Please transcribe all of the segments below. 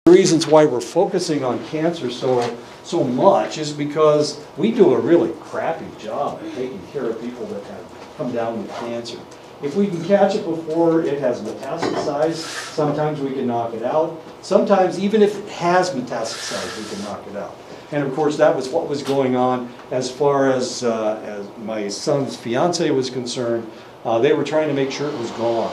The reasons why we're focusing on cancer so much is because we do a really crappy job at taking care of people that have come down with cancer. If we can catch it before it has metastasized, sometimes we can knock it out. Sometimes, even if it has metastasized, we can knock it out. And of course, that was what was going on as far as my son's fiance was concerned. They were trying to make sure it was gone.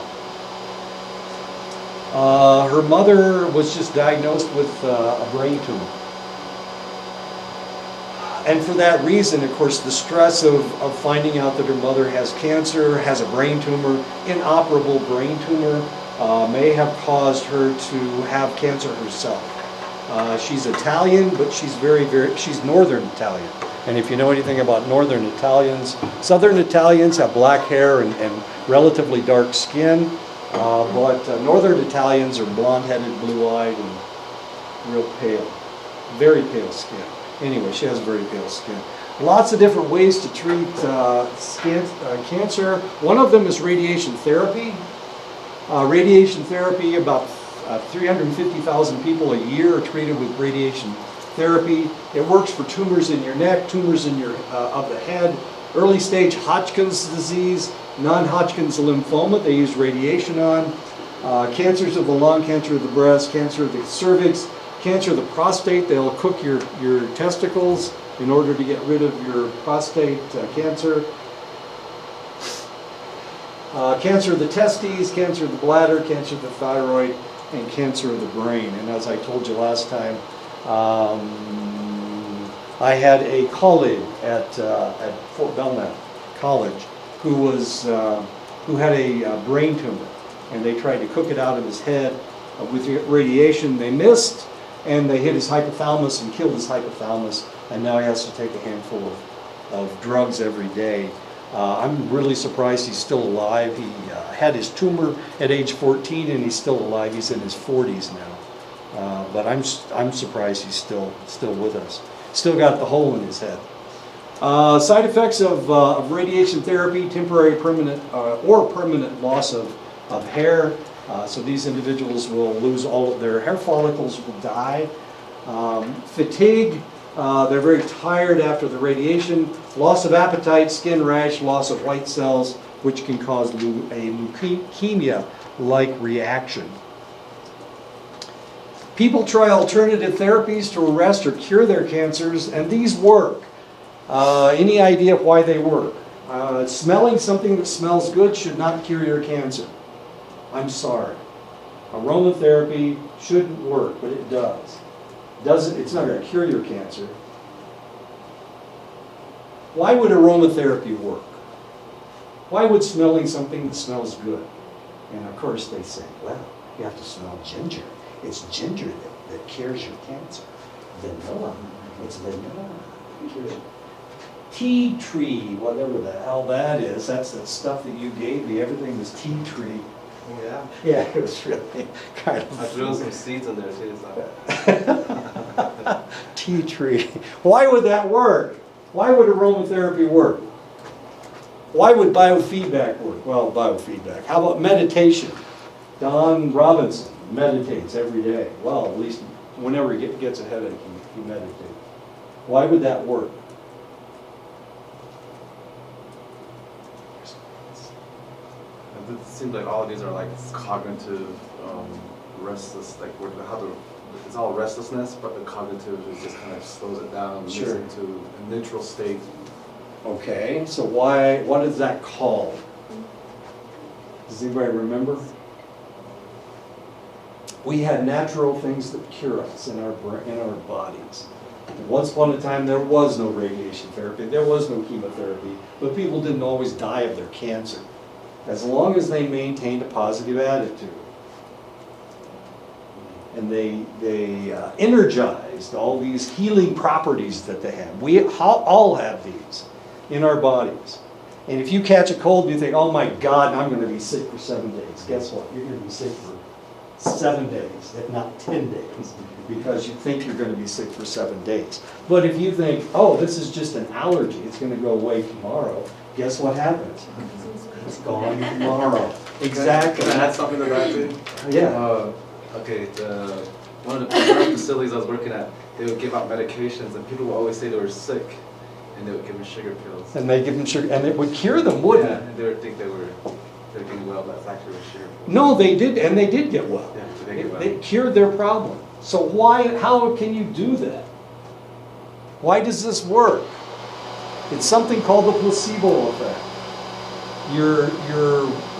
Her mother was just diagnosed with a brain tumor. And for that reason, of course, the stress of finding out that her mother has cancer, has a brain tumor, inoperable brain tumor, may have caused her to have cancer herself. She's Italian, but she's she's Northern Italian. And if you know anything about Northern Italians, Southern Italians have black hair and relatively dark skin, but Northern Italians are blonde-headed, blue-eyed, and real pale, very pale skin. Anyway, she has very pale skin. Lots of different ways to treat cancer. One of them is radiation therapy. Radiation therapy, about 350,000 people a year are treated with radiation therapy. It works for tumors in your neck, tumors in your of the head, early stage Hodgkin's disease, non-Hodgkin's lymphoma they use radiation on, cancers of the lung, cancer of the breast, cancer of the cervix, cancer of the prostate. They'll cook your testicles in order to get rid of your prostate cancer. Cancer of the testes, cancer of the bladder, cancer of the thyroid, and cancer of the brain. And as I told you last time, I had a colleague at Fort Belknap College who had a brain tumor, and they tried to cook it out of his head with radiation. They missed, and they hit his hypothalamus and killed his hypothalamus, and now he has to take a handful of drugs every day. I'm really surprised he's still alive. He had his tumor at age 14, and he's still alive. He's in his 40s now, but I'm surprised he's still with us. Still got the hole in his head. Side effects of radiation therapy: temporary, permanent, or permanent loss of hair. So these individuals will lose all of their hair follicles, will die. Fatigue, they're very tired after the radiation. Loss of appetite, skin rash, loss of white cells, which can cause a leukemia-like reaction. People try alternative therapies to arrest or cure their cancers, and these work. Any idea why they work? Smelling something that smells good should not cure your cancer. I'm sorry. Aromatherapy shouldn't work, but it does. It's not going to cure your cancer. Why would aromatherapy work? Why would smelling something that smells good? And of course they say, well, you have to smell ginger. It's ginger that cures your cancer. Vanilla. It's vanilla. Tea tree, whatever the hell that is. That's the stuff that you gave me. Everything was tea tree. Yeah. Yeah, it was really kind of. I threw some seeds in there too. So. Tea tree. Why would that work? Why would aromatherapy work? Why would biofeedback work? Well, biofeedback. How about meditation? Don Robinson meditates every day. Well, at least whenever he gets a headache, he meditates. Why would that work? It seems like all of these are like cognitive restless, like it's all restlessness, but the cognitive is just kind of slows it down, Sure. Into a neutral state. Okay, so what is that called? Does anybody remember? We had natural things that cure us in our bodies. Once upon a time, there was no radiation therapy, there was no chemotherapy, but people didn't always die of their cancer, as long as they maintained a positive attitude. And they energized all these healing properties that they have. We all have these in our bodies. And if you catch a cold and you think, oh my God, I'm going to be sick for 7 days, guess what? You're going to be sick for 7 days, if not 10 days, because you think you're going to be sick for 7 days. But if you think, oh, this is just an allergy, it's going to go away tomorrow, guess what happens? It's gone tomorrow. Exactly. Can I add something to that too? Yeah. Okay, one of the facilities I was working at, they would give out medications, and people would always say they were sick, and they would give them sugar pills. And they give them sugar, and it would cure them, wouldn't Yeah, it? and they would think they were getting well, but it's actually a sugar pill. No, they did, and they did get well. Yeah, they get well. It cured their problem. So how can you do that? Why does this work? It's something called the placebo effect. You're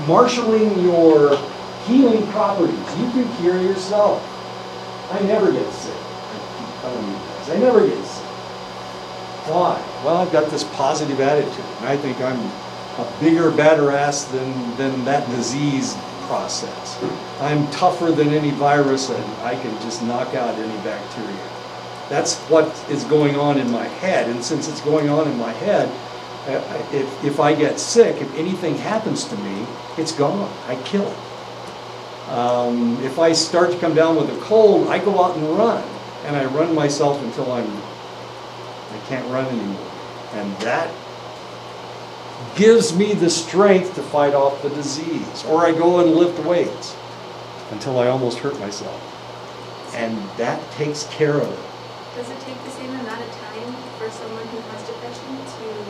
marshaling your healing properties. You can cure yourself. I never get sick. I keep telling you guys, I never get sick. Why? Well, I've got this positive attitude, and I think I'm a bigger, badder ass than that disease process. I'm tougher than any virus, and I can just knock out any bacteria. That's what is going on in my head, and since it's going on in my head, if I get sick, if anything happens to me, it's gone. I kill it. If I start to come down with a cold, I go out and run, and I run myself until I can't run anymore, and that gives me the strength to fight off the disease. Or I go and lift weights until I almost hurt myself, and that takes care of it. Does it take the same amount of time for someone who has depression to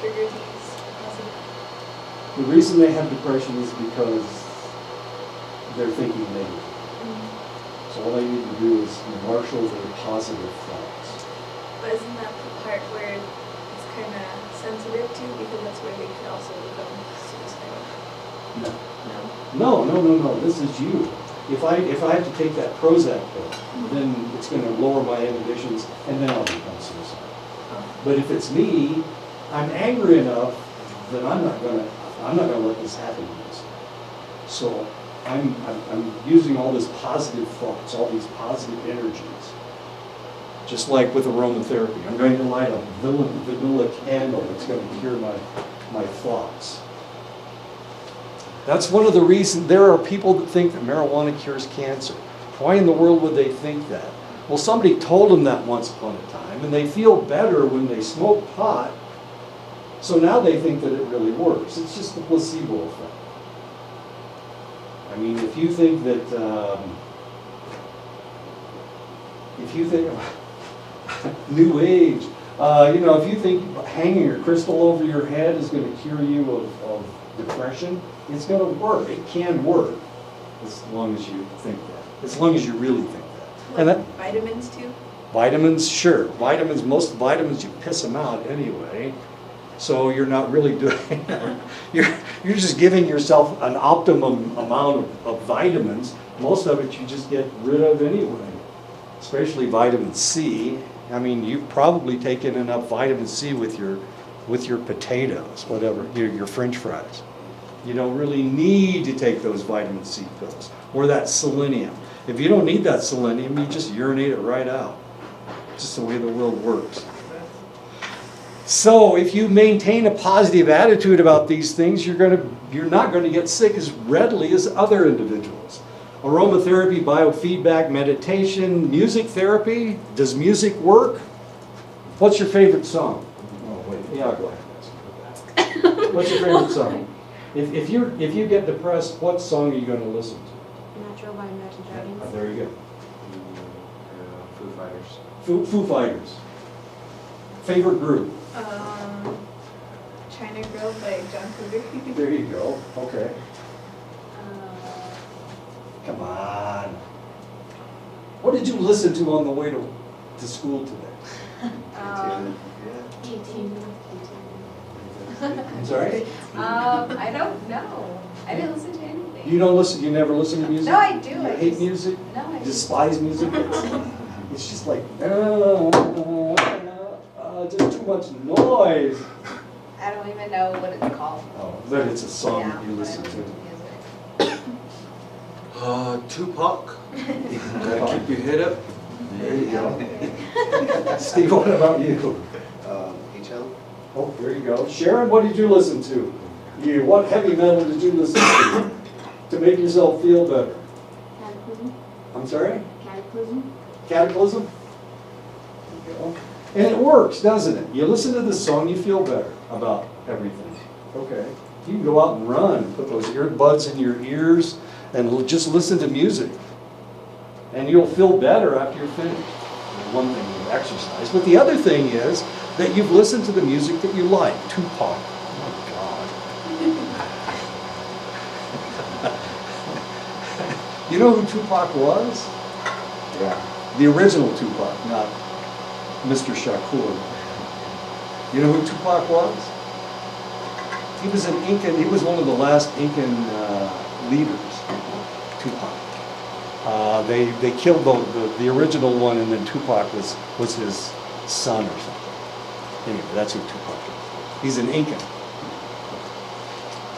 trigger these positive? The reason they have depression is because they're thinking negative. So all they need to do is marshal their positive thoughts. But isn't that the part where it's kind of sensitive to, because that's where they could also become suicidal? No. This is you. If I have to take that Prozac pill, then it's going to lower my inhibitions, and then I'll become suicidal. But if it's me, I'm angry enough that I'm not going to let this happen to myself. So I'm using all this positive thoughts, all these positive energies. Just like with aromatherapy, I'm going to light a vanilla candle that's going to cure my thoughts. That's one of the reasons there are people that think that marijuana cures cancer. Why in the world would they think that? Well, somebody told them that once upon a time, and they feel better when they smoke pot, so now they think that it really works. It's just the placebo effect. I mean, if you think that, New Age, if you think hanging a crystal over your head is going to cure you of depression, it's going to work. It can work, as long as you think that. As long as you really think that. And that, Vitamins too? vitamins, sure. Most vitamins, you piss them out anyway. So you're not really doing, you're just giving yourself an optimum amount of vitamins. Most of it you just get rid of anyway, especially vitamin C. I mean, you've probably taken enough vitamin C with your potatoes, whatever, your French fries. You don't really need to take those vitamin C pills or that selenium. If you don't need that selenium, you just urinate it right out. It's just the way the world works. So if you maintain a positive attitude about these things, you're not going to get sick as readily as other individuals. Aromatherapy, biofeedback, meditation, music therapy. Does music work? What's your favorite song? Oh wait, yeah, go ahead. What's your favorite song? If you get depressed, what song are you going to listen to? Natural by Imagine Dragons. There you go. Foo Fighters. Foo Fighters. Favorite group? China Girl by John Cougar. There you go. Okay. Come on. What did you listen to on the way to school today? I'm sorry? I don't know. I didn't listen to anything. You don't listen, you never listen to music? No, I do. You I hate just- music? No, I You despise music? It's just like, just too much noise. I don't even know what it's called. Oh, but it's a song Yeah, that you but I listen don't to. music. Tupac. Gotta keep your head up. There you go. Steve, what about you? HL? Oh, there you go. Sharon, what did you listen to? What heavy metal did you listen to make yourself feel better? Cataclysm. I'm sorry? Cataclysm. Cataclysm? There you go. And it works, doesn't it? You listen to this song, you feel better about everything. Okay. You can go out and run, put those earbuds in your ears, and just listen to music. And you'll feel better after you're finished. One thing is exercise. But the other thing is that you've listened to the music that you like. Tupac. Oh, God. You know who Tupac was? Yeah. The original Tupac, not Mr. Shakur. You know who Tupac was? He was an Incan, he was one of the last Incan leaders, Tupac. They killed the original one, and then Tupac was his son or something. Anyway, that's who Tupac is. He's an Incan.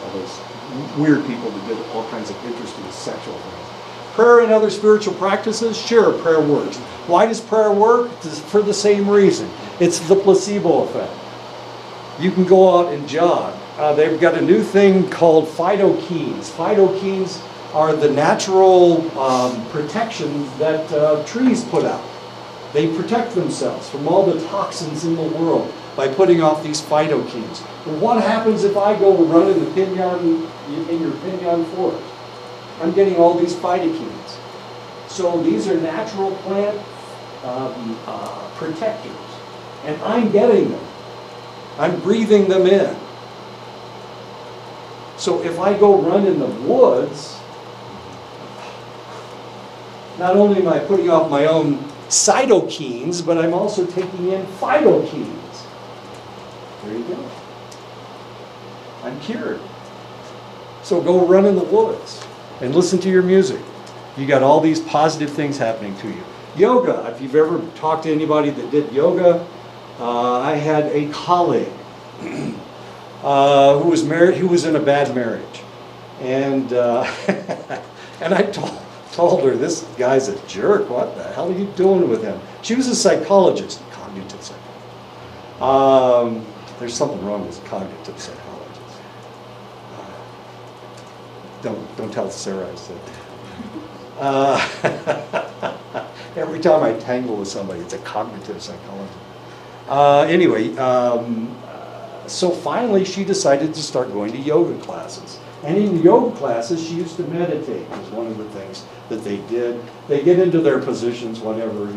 All those weird people that did all kinds of interesting sexual things. Prayer and other spiritual practices, sure, prayer works. Why does prayer work? It's for the same reason. It's the placebo effect. You can go out and jog. They've got a new thing called phytokenes. Phytokenes are the natural protection that trees put out. They protect themselves from all the toxins in the world by putting off these phytokenes. Well, what happens if I go run in your pinyon forest? I'm getting all these phytokenes. So these are natural plant protectors. And I'm getting them. I'm breathing them in. So if I go run in the woods, not only am I putting off my own cytokines, but I'm also taking in phytokenes. There you go. I'm cured. So go run in the woods and listen to your music. You got all these positive things happening to you. Yoga, if you've ever talked to anybody that did yoga, I had a colleague who was married, who was in a bad marriage. And and I told her, this guy's a jerk. What the hell are you doing with him? She was a psychologist, cognitive psychologist. There's something wrong with cognitive psychologists. Don't tell Sarah I said that. Every time I tangle with somebody, it's a cognitive psychologist. Anyway, so finally she decided to start going to yoga classes. And in yoga classes, she used to meditate, was one of the things that they did. They get into their positions whenever,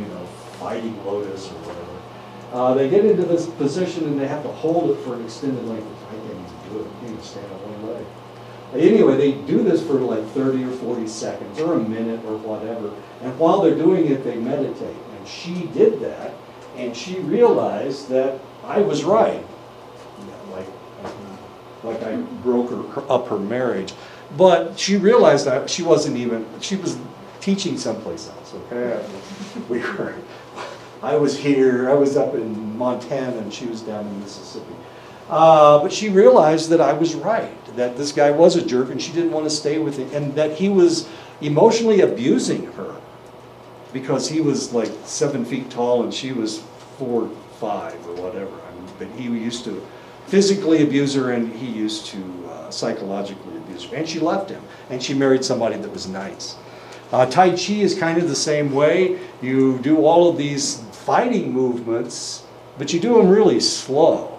fighting lotus or whatever. They get into this position and they have to hold it for an extended length of time. I can't even do it. I can't even stand on one leg. Anyway, they do this for like 30 or 40 seconds or a minute or whatever. And while they're doing it, they meditate. And she did that. And she realized that I was right. Like I broke up her marriage. But she realized that she was teaching someplace else, okay? I was here, I was up in Montana, and she was down in Mississippi. But she realized that I was right, that this guy was a jerk, and she didn't want to stay with him, and that he was emotionally abusing her. Because he was like 7 feet tall and she was 4'5" or whatever. But he used to physically abuse her and he used to psychologically abuse her. And she left him and she married somebody that was nice. Tai Chi is kind of the same way. You do all of these fighting movements, but you do them really slow.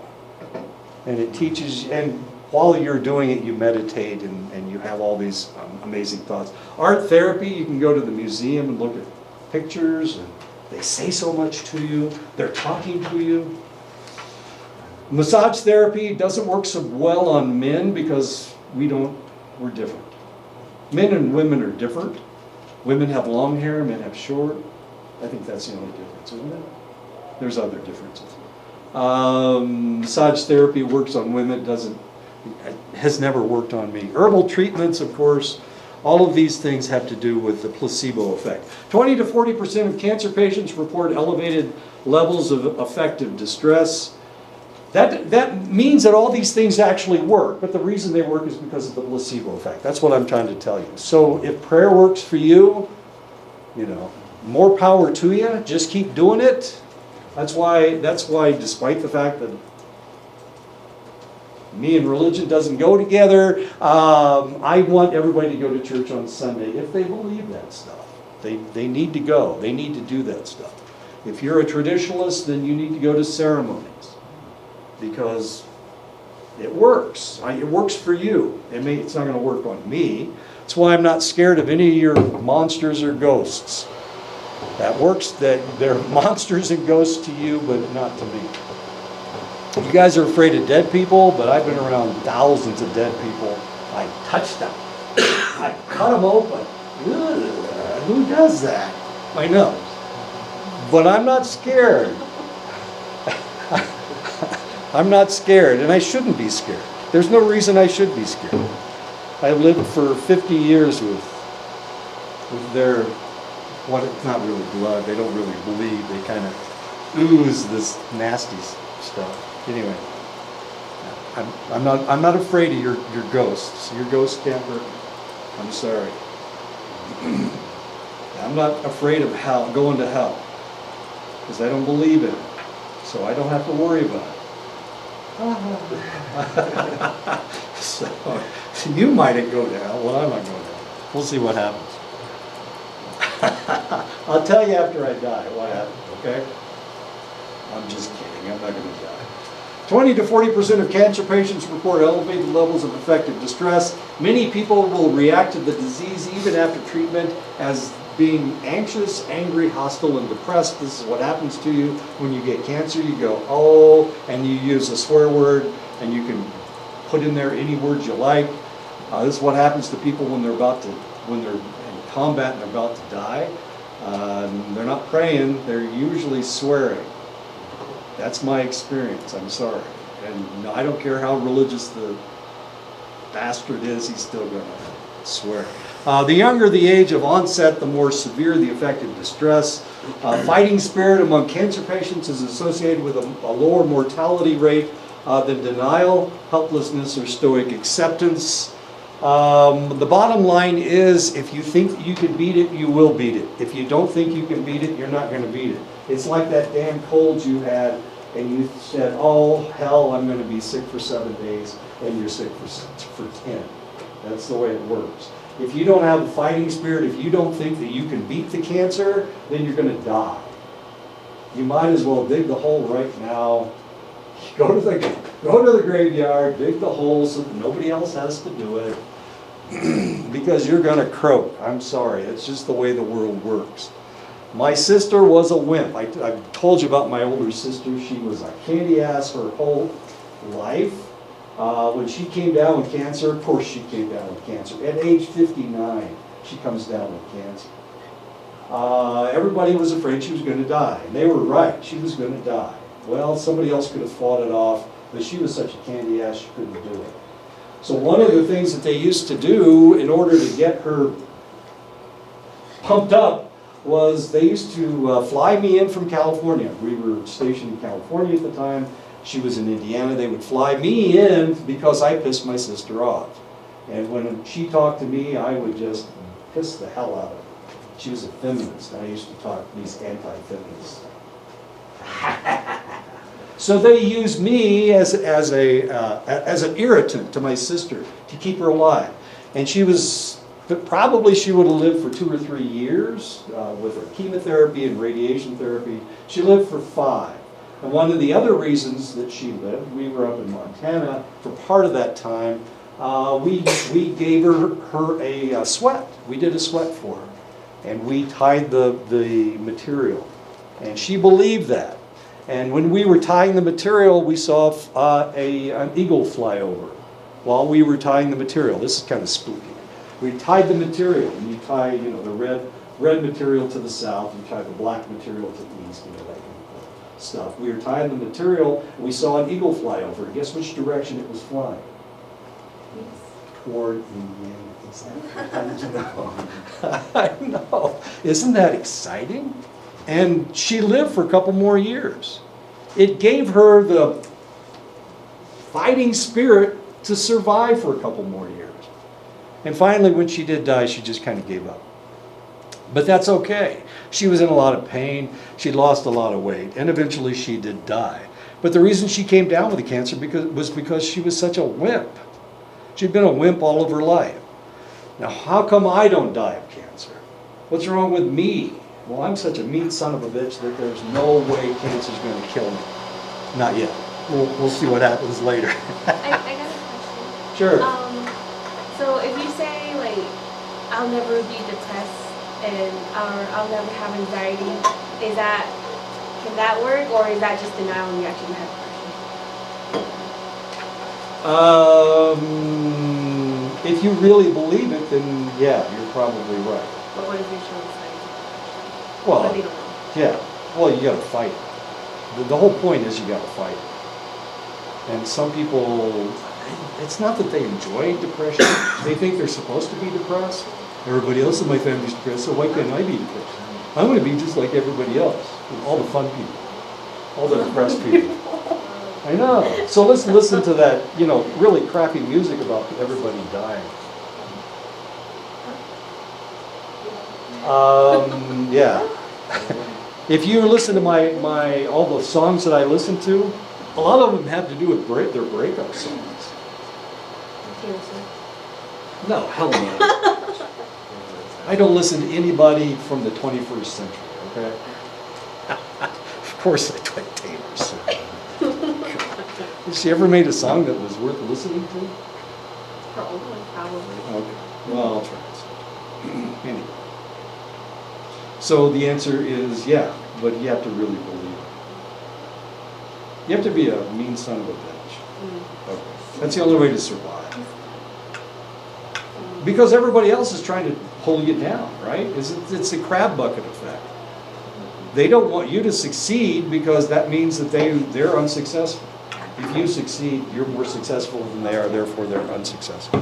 And it teaches, and while you're doing it, you meditate and you have all these amazing thoughts. Art therapy, you can go to the museum and look at pictures, and they say so much to you. They're talking to you. Massage therapy doesn't work so well on men because we're different. Men and women are different. Women have long hair, men have short. I think that's the only difference, isn't it? There's other differences. Massage therapy works on women, has never worked on me. Herbal treatments, of course. All of these things have to do with the placebo effect. 20 to 40% of cancer patients report elevated levels of affective distress. That means that all these things actually work, but the reason they work is because of the placebo effect. That's what I'm trying to tell you. So if prayer works for you, more power to you. Just keep doing it. That's why, despite the fact that me and religion doesn't go together, I want everybody to go to church on Sunday if they believe that stuff. They need to go. They need to do that stuff. If you're a traditionalist, then you need to go to ceremonies because it works. It works for you. It's not going to work on me. That's why I'm not scared of any of your monsters or ghosts. That works, that they're monsters and ghosts to you, but not to me. You guys are afraid of dead people, but I've been around thousands of dead people. I touched them. I cut them open. Ugh, who does that? I know. But I'm not scared. I'm not scared, and I shouldn't be scared. There's no reason I should be scared. I lived for 50 years with their, what, it's not really blood, they don't really bleed, they kind of ooze this nasty stuff. Anyway, I'm not afraid of your ghosts. Your ghosts can't hurt me. I'm sorry. I'm not afraid of hell, going to hell, because I don't believe in it, so I don't have to worry about it. So you might go to hell. Well, I'm not going to hell. We'll see what happens. I'll tell you after I die what happened, okay? I'm just kidding. I'm not going to die. 20 to 40% of cancer patients report elevated levels of affective distress. Many people will react to the disease even after treatment as being anxious, angry, hostile, and depressed. This is what happens to you when you get cancer. You go, oh, and you use a swear word, and you can put in there any words you like. This is what happens to people when they're in combat and they're about to die. They're not praying, they're usually swearing. That's my experience, I'm sorry. And I don't care how religious the bastard is, he's still gonna swear. The younger the age of onset, the more severe the affective distress. Fighting spirit among cancer patients is associated with a lower mortality rate than denial, helplessness, or stoic acceptance. The bottom line is, if you think you can beat it, you will beat it. If you don't think you can beat it, you're not going to beat it. It's like that damn cold you had, and you said, oh, hell, I'm going to be sick for 7 days, and you're sick for 10. That's the way it works. If you don't have a fighting spirit, if you don't think that you can beat the cancer, then you're going to die. You might as well dig the hole right now. Go to the graveyard, dig the hole so that nobody else has to do it. Because you're going to croak. I'm sorry. It's just the way the world works. My sister was a wimp. I've told you about my older sister. She was a candy ass her whole life. When she came down with cancer, of course she came down with cancer. At age 59, she comes down with cancer. Everybody was afraid she was going to die. And they were right. She was going to die. Well, somebody else could have fought it off, but she was such a candy ass she couldn't do it. So one of the things that they used to do in order to get her pumped up was they used to fly me in from California. We were stationed in California at the time. She was in Indiana. They would fly me in because I pissed my sister off. And when she talked to me, I would just piss the hell out of her. She was a feminist. I used to talk to these anti-feminists. So they used me as an irritant to my sister to keep her alive. And she would have lived for 2 or 3 years with her chemotherapy and radiation therapy. She lived for 5. And one of the other reasons that she lived, we were up in Montana for part of that time, we gave her a sweat. We did a sweat for her. And we tied the material. And she believed that. And when we were tying the material, we saw an eagle fly over while we were tying the material. This is kind of spooky. We tied the material, and you tie, the red material to the south, you tie the black material to the east, that kind of stuff. We were tying the material, and we saw an eagle fly over. Guess which direction it was flying? Toward Indiana. How did you know? I know. Isn't that exciting? And she lived for a couple more years. It gave her the fighting spirit to survive for a couple more years. And finally, when she did die, she just kind of gave up. But that's okay. She was in a lot of pain. She lost a lot of weight. And eventually she did die. But the reason she came down with the cancer was because she was such a wimp. She'd been a wimp all of her life. Now, how come I don't die of cancer? What's wrong with me? Well, I'm such a mean son of a bitch that there's no way cancer's going to kill me. Not yet. We'll see what happens later. I got a question. Sure. So if you say, I'll never be depressed and I'll never have anxiety. Can that work, or is that just denial and you actually have depression? If you really believe it, then yeah, you're probably right. But what if you're showing signs of depression? Well, But they don't know. yeah, well, you gotta fight it. The whole point is you gotta fight it. And some people, it's not that they enjoy depression, they think they're supposed to be depressed. Everybody else in my family's depressed, so why can't I be depressed? I'm gonna be just like everybody else, all the fun people, all the depressed people. I know. So let's listen to that, really crappy music about everybody dying. Yeah. If you listen to my all the songs that I listen to, a lot of them have to do with their breakup songs. No, hell no. I don't listen to anybody from the 21st century, okay? Of course I like Taylor Swift. Has she ever made a song that was worth listening to? Her old one, probably. Okay, well, I'll try it. Anyway. So the answer is yeah, but you have to really believe it. You have to be a mean son of a bitch. Okay. That's the only way to survive. Because everybody else is trying to pull you down, right? It's a crab bucket effect. They don't want you to succeed because that means that they're unsuccessful. If you succeed, you're more successful than they are, therefore they're unsuccessful.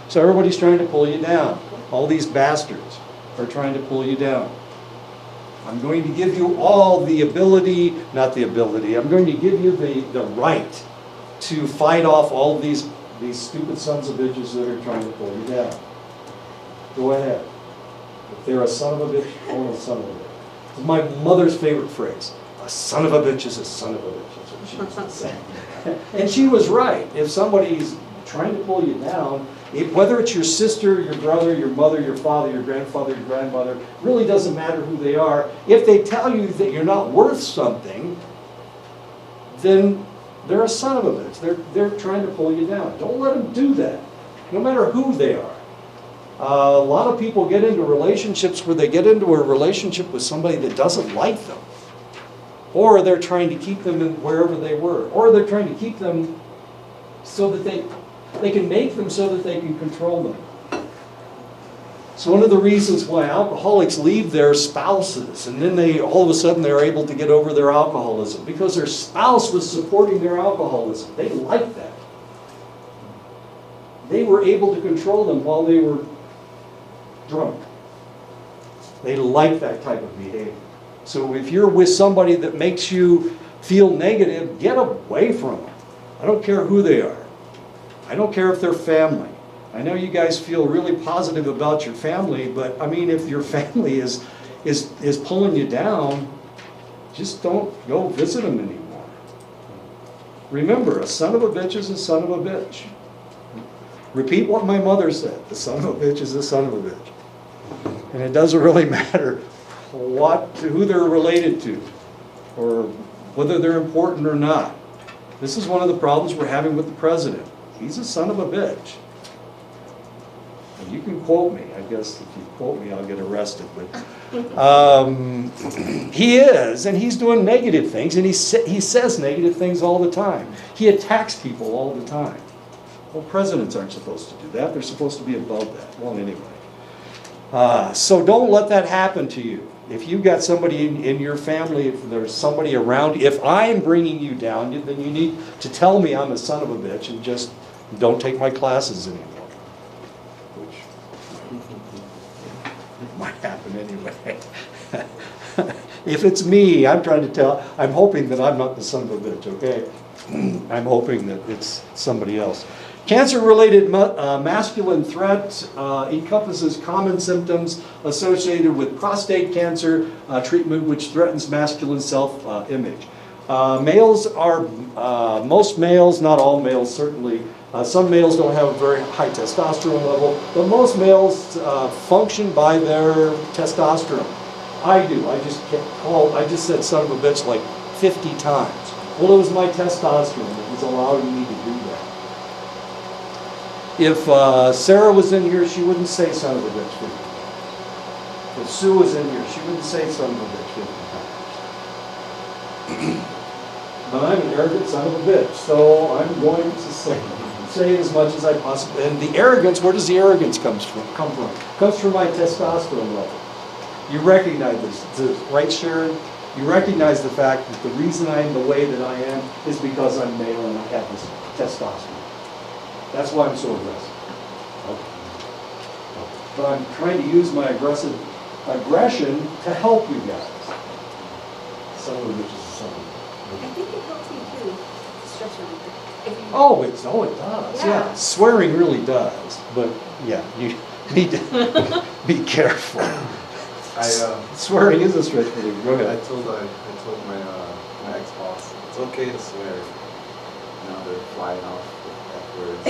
So everybody's trying to pull you down. All these bastards are trying to pull you down. I'm going to give you all the ability, not the ability, I'm going to give you the right to fight off all these stupid sons of bitches that are trying to pull you down. Go ahead. If they're a son of a bitch, call them a son of a bitch. It's my mother's favorite phrase. A son of a bitch is a son of a bitch. That's what she used to say. And she was right. If somebody's trying to pull you down, whether it's your sister, your brother, your mother, your father, your grandfather, your grandmother, really doesn't matter who they are. If they tell you that you're not worth something, then they're a son of a bitch. They're trying to pull you down. Don't let them do that, no matter who they are. A lot of people get into relationships where they get into a relationship with somebody that doesn't like them. Or they're trying to keep them in wherever they were. Or they're trying to keep them so that they can make them so that they can control them. So one of the reasons why alcoholics leave their spouses and then all of a sudden they're able to get over their alcoholism because their spouse was supporting their alcoholism. They liked that. They were able to control them while they were drunk. They like that type of behavior. So if you're with somebody that makes you feel negative, get away from them. I don't care who they are. I don't care if they're family. I know you guys feel really positive about your family, but I mean, if your family is pulling you down, just don't go visit them anymore. Remember, a son of a bitch is a son of a bitch. Repeat what my mother said. The son of a bitch is a son of a bitch. And it doesn't really matter who they're related to or whether they're important or not. This is one of the problems we're having with the president. He's a son of a bitch. And you can quote me. I guess if you quote me, I'll get arrested. But he is, and he's doing negative things, and he says negative things all the time. He attacks people all the time. Well, presidents aren't supposed to do that. They're supposed to be above that. Well, anyway. So don't let that happen to you. If you've got somebody in your family, if there's somebody around, if I'm bringing you down, then you need to tell me I'm a son of a bitch and just don't take my classes anymore. Which might happen anyway. If it's me, I'm hoping that I'm not the son of a bitch, okay? I'm hoping that it's somebody else. Cancer-related masculine threat encompasses common symptoms associated with prostate cancer treatment, which threatens masculine self-image. Most males, not all males certainly, some males don't have a very high testosterone level, but most males function by their testosterone. I do. I just said son of a bitch like 50 times. Well, it was my testosterone that was allowing me to do that. If Sarah was in here, she wouldn't say son of a bitch. If Sue was in here, she wouldn't say son of a bitch 50 times. But I'm an arrogant son of a bitch, so I'm going to say as much as I possibly. And the arrogance, where does the arrogance come from? Comes from my testosterone level. You recognize this, right, Sharon? You recognize the fact that the reason I am the way that I am is because I'm male and I have this testosterone. That's why I'm so aggressive. But I'm trying to use my aggression to help you guys. Son of a bitch is a son of a bitch. I think it helps me too, stress reliever. If you- Oh, it does. Yeah. Yeah. Swearing really does. But yeah, you need to be careful. Swearing is a stress reliever. Go I ahead. told my my ex-boss, it's okay to swear. Now they're flying off with F-words,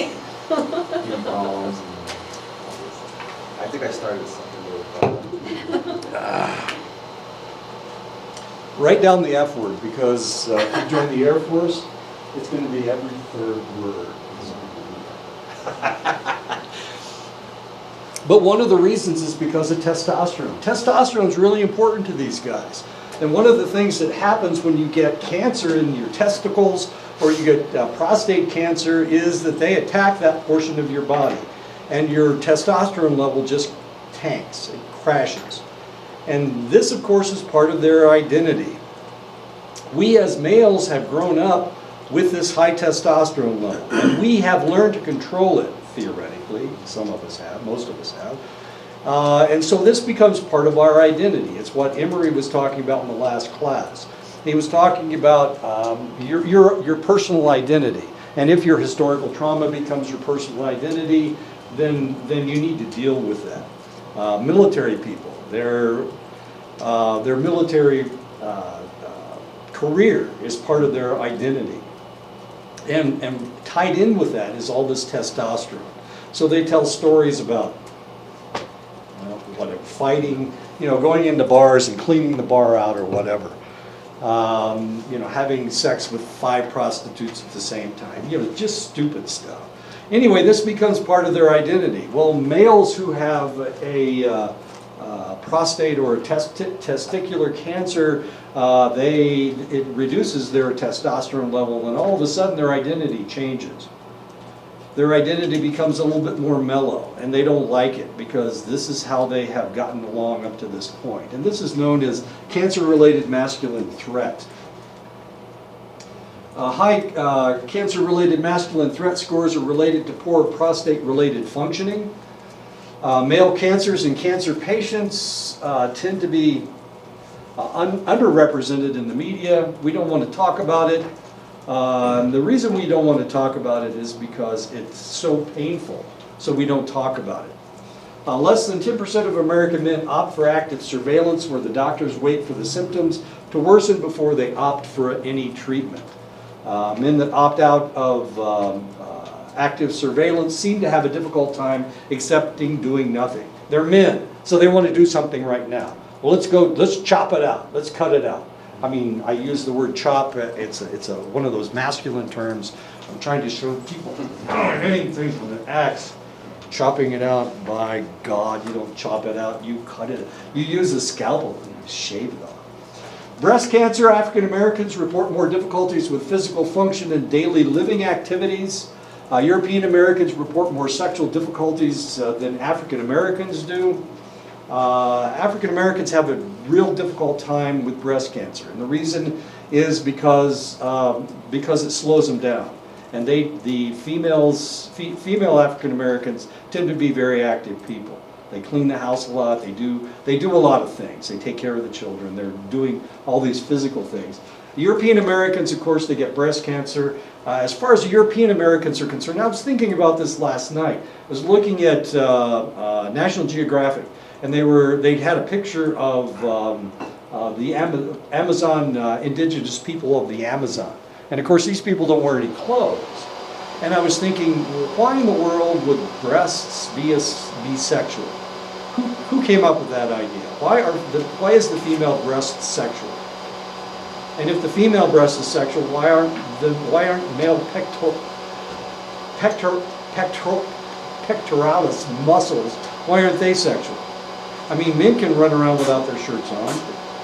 U-bombs, and all this. I think I started something with Write down the F word because if you join the Air Force, it's going to be every third word. But one of the reasons is because of testosterone. Testosterone is really important to these guys. And one of the things that happens when you get cancer in your testicles or you get prostate cancer is that they attack that portion of your body. And your testosterone level just tanks, it crashes. And this, of course, is part of their identity. We as males have grown up with this high testosterone level. And we have learned to control it, theoretically. Some of us have, most of us have. And so this becomes part of our identity. It's what Emery was talking about in the last class. He was talking about your personal identity. And if your historical trauma becomes your personal identity, then you need to deal with that. Military people, their military career is part of their identity. And tied in with that is all this testosterone. So they tell stories about whatever, fighting, going into bars and cleaning the bar out or whatever. Having sex with 5 prostitutes at the same time. Just stupid stuff. Anyway, this becomes part of their identity. Well, males who have a prostate or a testicular cancer, it reduces their testosterone level, and all of a sudden their identity changes. Their identity becomes a little bit more mellow, and they don't like it because this is how they have gotten along up to this point. And this is known as cancer-related masculine threat. High cancer-related masculine threat scores are related to poor prostate-related functioning. Male cancers in cancer patients tend to be underrepresented in the media. We don't want to talk about it. The reason we don't want to talk about it is because it's so painful, so we don't talk about it. Less than 10% of American men opt for active surveillance, where the doctors wait for the symptoms to worsen before they opt for any treatment. Men that opt out of active surveillance seem to have a difficult time accepting doing nothing. They're men, so they want to do something right now. Well, let's chop it out, let's cut it out. I mean, I use the word chop, it's one of those masculine terms. I'm trying to show people hitting things with an axe, chopping it out. By God, you don't chop it out, you cut it. You use a scalpel and you shave it off. Breast cancer, African Americans report more difficulties with physical function and daily living activities. European Americans report more sexual difficulties than African Americans do. African Americans have a real difficult time with breast cancer, and the reason is because it slows them down. And the female African Americans tend to be very active people. They clean the house a lot. They do a lot of things. They take care of the children. They're doing all these physical things. The European Americans, of course, they get breast cancer. As far as the European Americans are concerned, I was thinking about this last night. I was looking at National Geographic, and they had a picture of the Amazon indigenous people of the Amazon. And of course, these people don't wear any clothes. And I was thinking, why in the world would breasts be sexual? Who came up with that idea? Why is the female breast sexual? And if the female breast is sexual, why aren't male pectoralis muscles, why aren't they sexual? I mean, men can run around without their shirts on,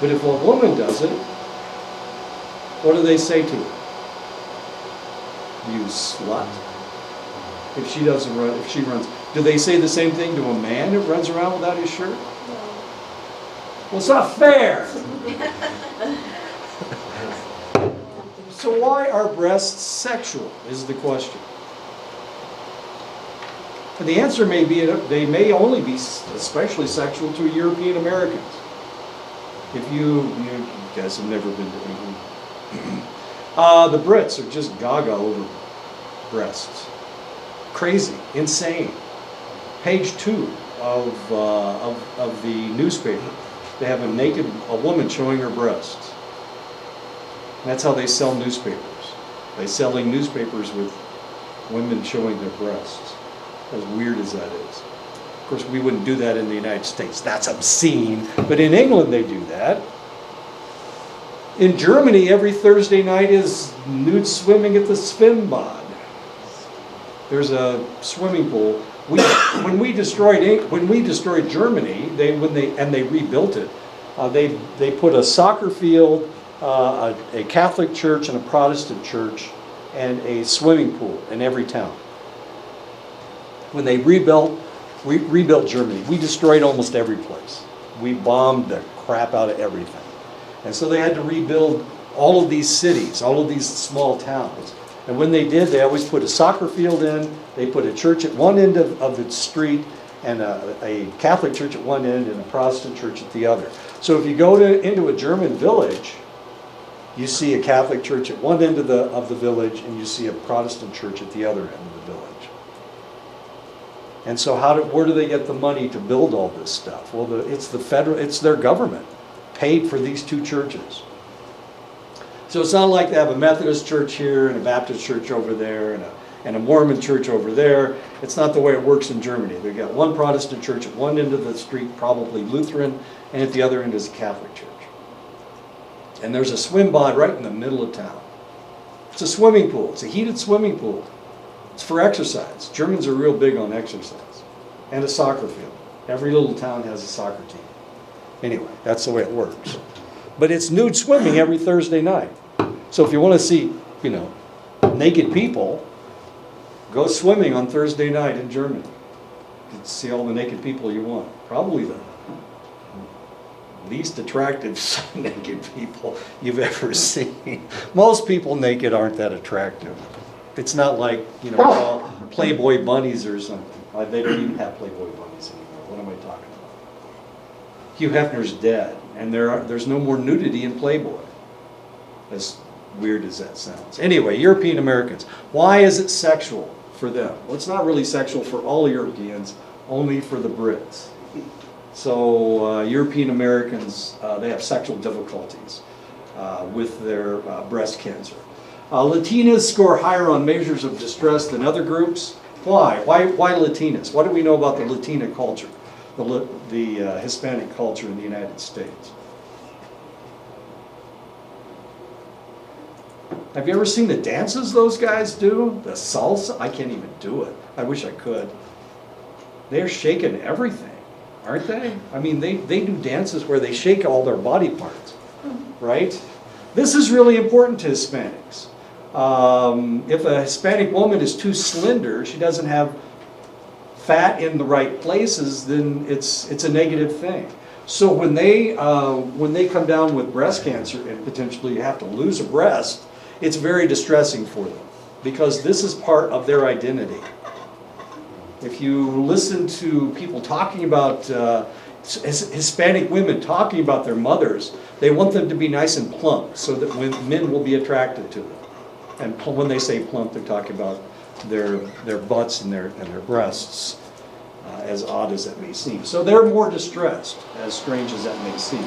but if a woman does it, what do they say to her? You slut. If she doesn't run, if she runs, do they say the same thing to a man who runs around without his shirt? Well, it's not fair. So why are breasts sexual is the question. And the answer may be they may only be especially sexual to European Americans. If you guys have never been to England. The Brits are just gaga over breasts. Crazy, insane. Page 2 of the newspaper, they have a woman showing her breasts. And that's how they sell newspapers. They're selling newspapers with women showing their breasts. As weird as that is. Of course, we wouldn't do that in the United States. That's obscene. But in England, they do that. In Germany, every Thursday night is nude swimming at the Schwimmbad. There's a swimming pool. When we destroyed Germany, they rebuilt it. They put a soccer field, a Catholic church, and a Protestant church, and a swimming pool in every town. When they rebuilt Germany, we destroyed almost every place. We bombed the crap out of everything. And so they had to rebuild all of these cities, all of these small towns. And when they did, they always put a soccer field in, they put a church at one end of the street, and a Catholic church at one end, and a Protestant church at the other. So if you go into a German village, you see a Catholic church at one end of the village, and you see a Protestant church at the other end of the village. And so where do they get the money to build all this stuff? Well, it's their government paid for these two churches. So it's not like they have a Methodist church here and a Baptist church over there and a Mormon church over there. It's not the way it works in Germany. They've got one Protestant church at one end of the street, probably Lutheran, and at the other end is a Catholic church. And there's a Schwimmbad right in the middle of town. It's a swimming pool. It's a heated swimming pool. It's for exercise. Germans are real big on exercise. And a soccer field. Every little town has a soccer team. Anyway, that's the way it works. But it's nude swimming every Thursday night. So if you want to see, naked people, go swimming on Thursday night in Germany. You can see all the naked people you want. Probably the least attractive naked people you've ever seen. Most people naked aren't that attractive. It's not like, Playboy bunnies or something. They don't even have Playboy bunnies anymore. What am I talking about? Hugh Hefner's dead, and there's no more nudity in Playboy. As weird as that sounds. Anyway, European Americans. Why is it sexual for them? Well, it's not really sexual for all Europeans, only for the Brits. So European Americans, they have sexual difficulties with their breast cancer. Latinas score higher on measures of distress than other groups. Why? Why Latinas? What do we know about the Latina culture, the Hispanic culture in the United States? Have you ever seen the dances those guys do? The salsa? I can't even do it. I wish I could. They're shaking everything, aren't they? I mean, they do dances where they shake all their body parts, right? This is really important to Hispanics. If a Hispanic woman is too slender, she doesn't have fat in the right places, then it's a negative thing. So when they come down with breast cancer and potentially have to lose a breast, it's very distressing for them because this is part of their identity. If you listen to people talking about Hispanic women talking about their mothers, they want them to be nice and plump so that men will be attracted to them. And when they say plump, they're talking about their butts and their breasts, as odd as that may seem. So they're more distressed, as strange as that may seem.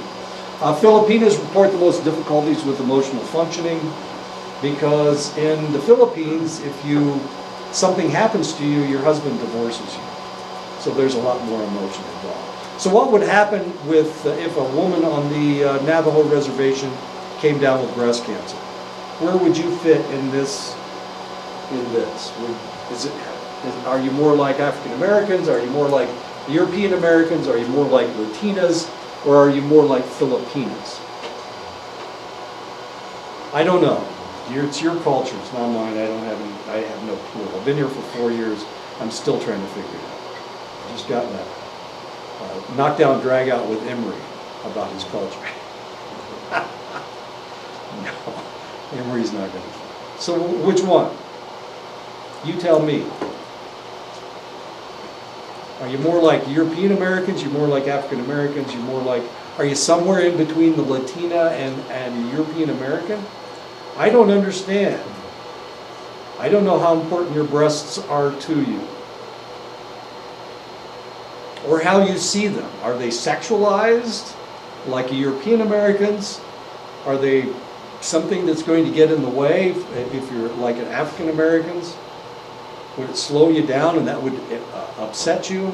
Filipinos report the most difficulties with emotional functioning because in the Philippines, if something happens to you, your husband divorces you. So there's a lot more emotion involved. So what would happen if a woman on the Navajo reservation came down with breast cancer? Where would you fit in this? Are you more like African Americans? Are you more like European Americans? Are you more like Latinas? Or are you more like Filipinas? I don't know. It's your culture, it's not mine. I have no clue. I've been here for 4 years. I'm still trying to figure it out. Just gotten a knockdown drag out with Emery about his culture. No, Emery's not going to. So which one? You tell me. Are you more like European Americans? You're more like African Americans? You're more like, are you somewhere in between the Latina and European American? I don't understand. I don't know how important your breasts are to you. Or how you see them. Are they sexualized like European Americans? Are they something that's going to get in the way if you're like an African Americans? Would it slow you down and that would upset you?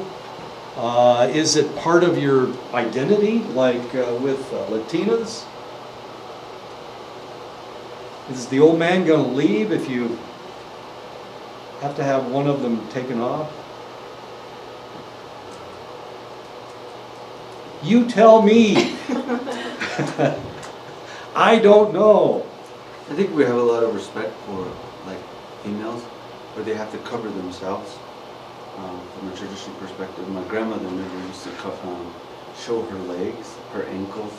Is it part of your identity like with Latinas? Is the old man going to leave if you have to have one of them taken off? You tell me. I don't know. I think we have a lot of respect for like females, where they have to cover themselves. From a traditional perspective, my grandmother never used to show her legs, her ankles.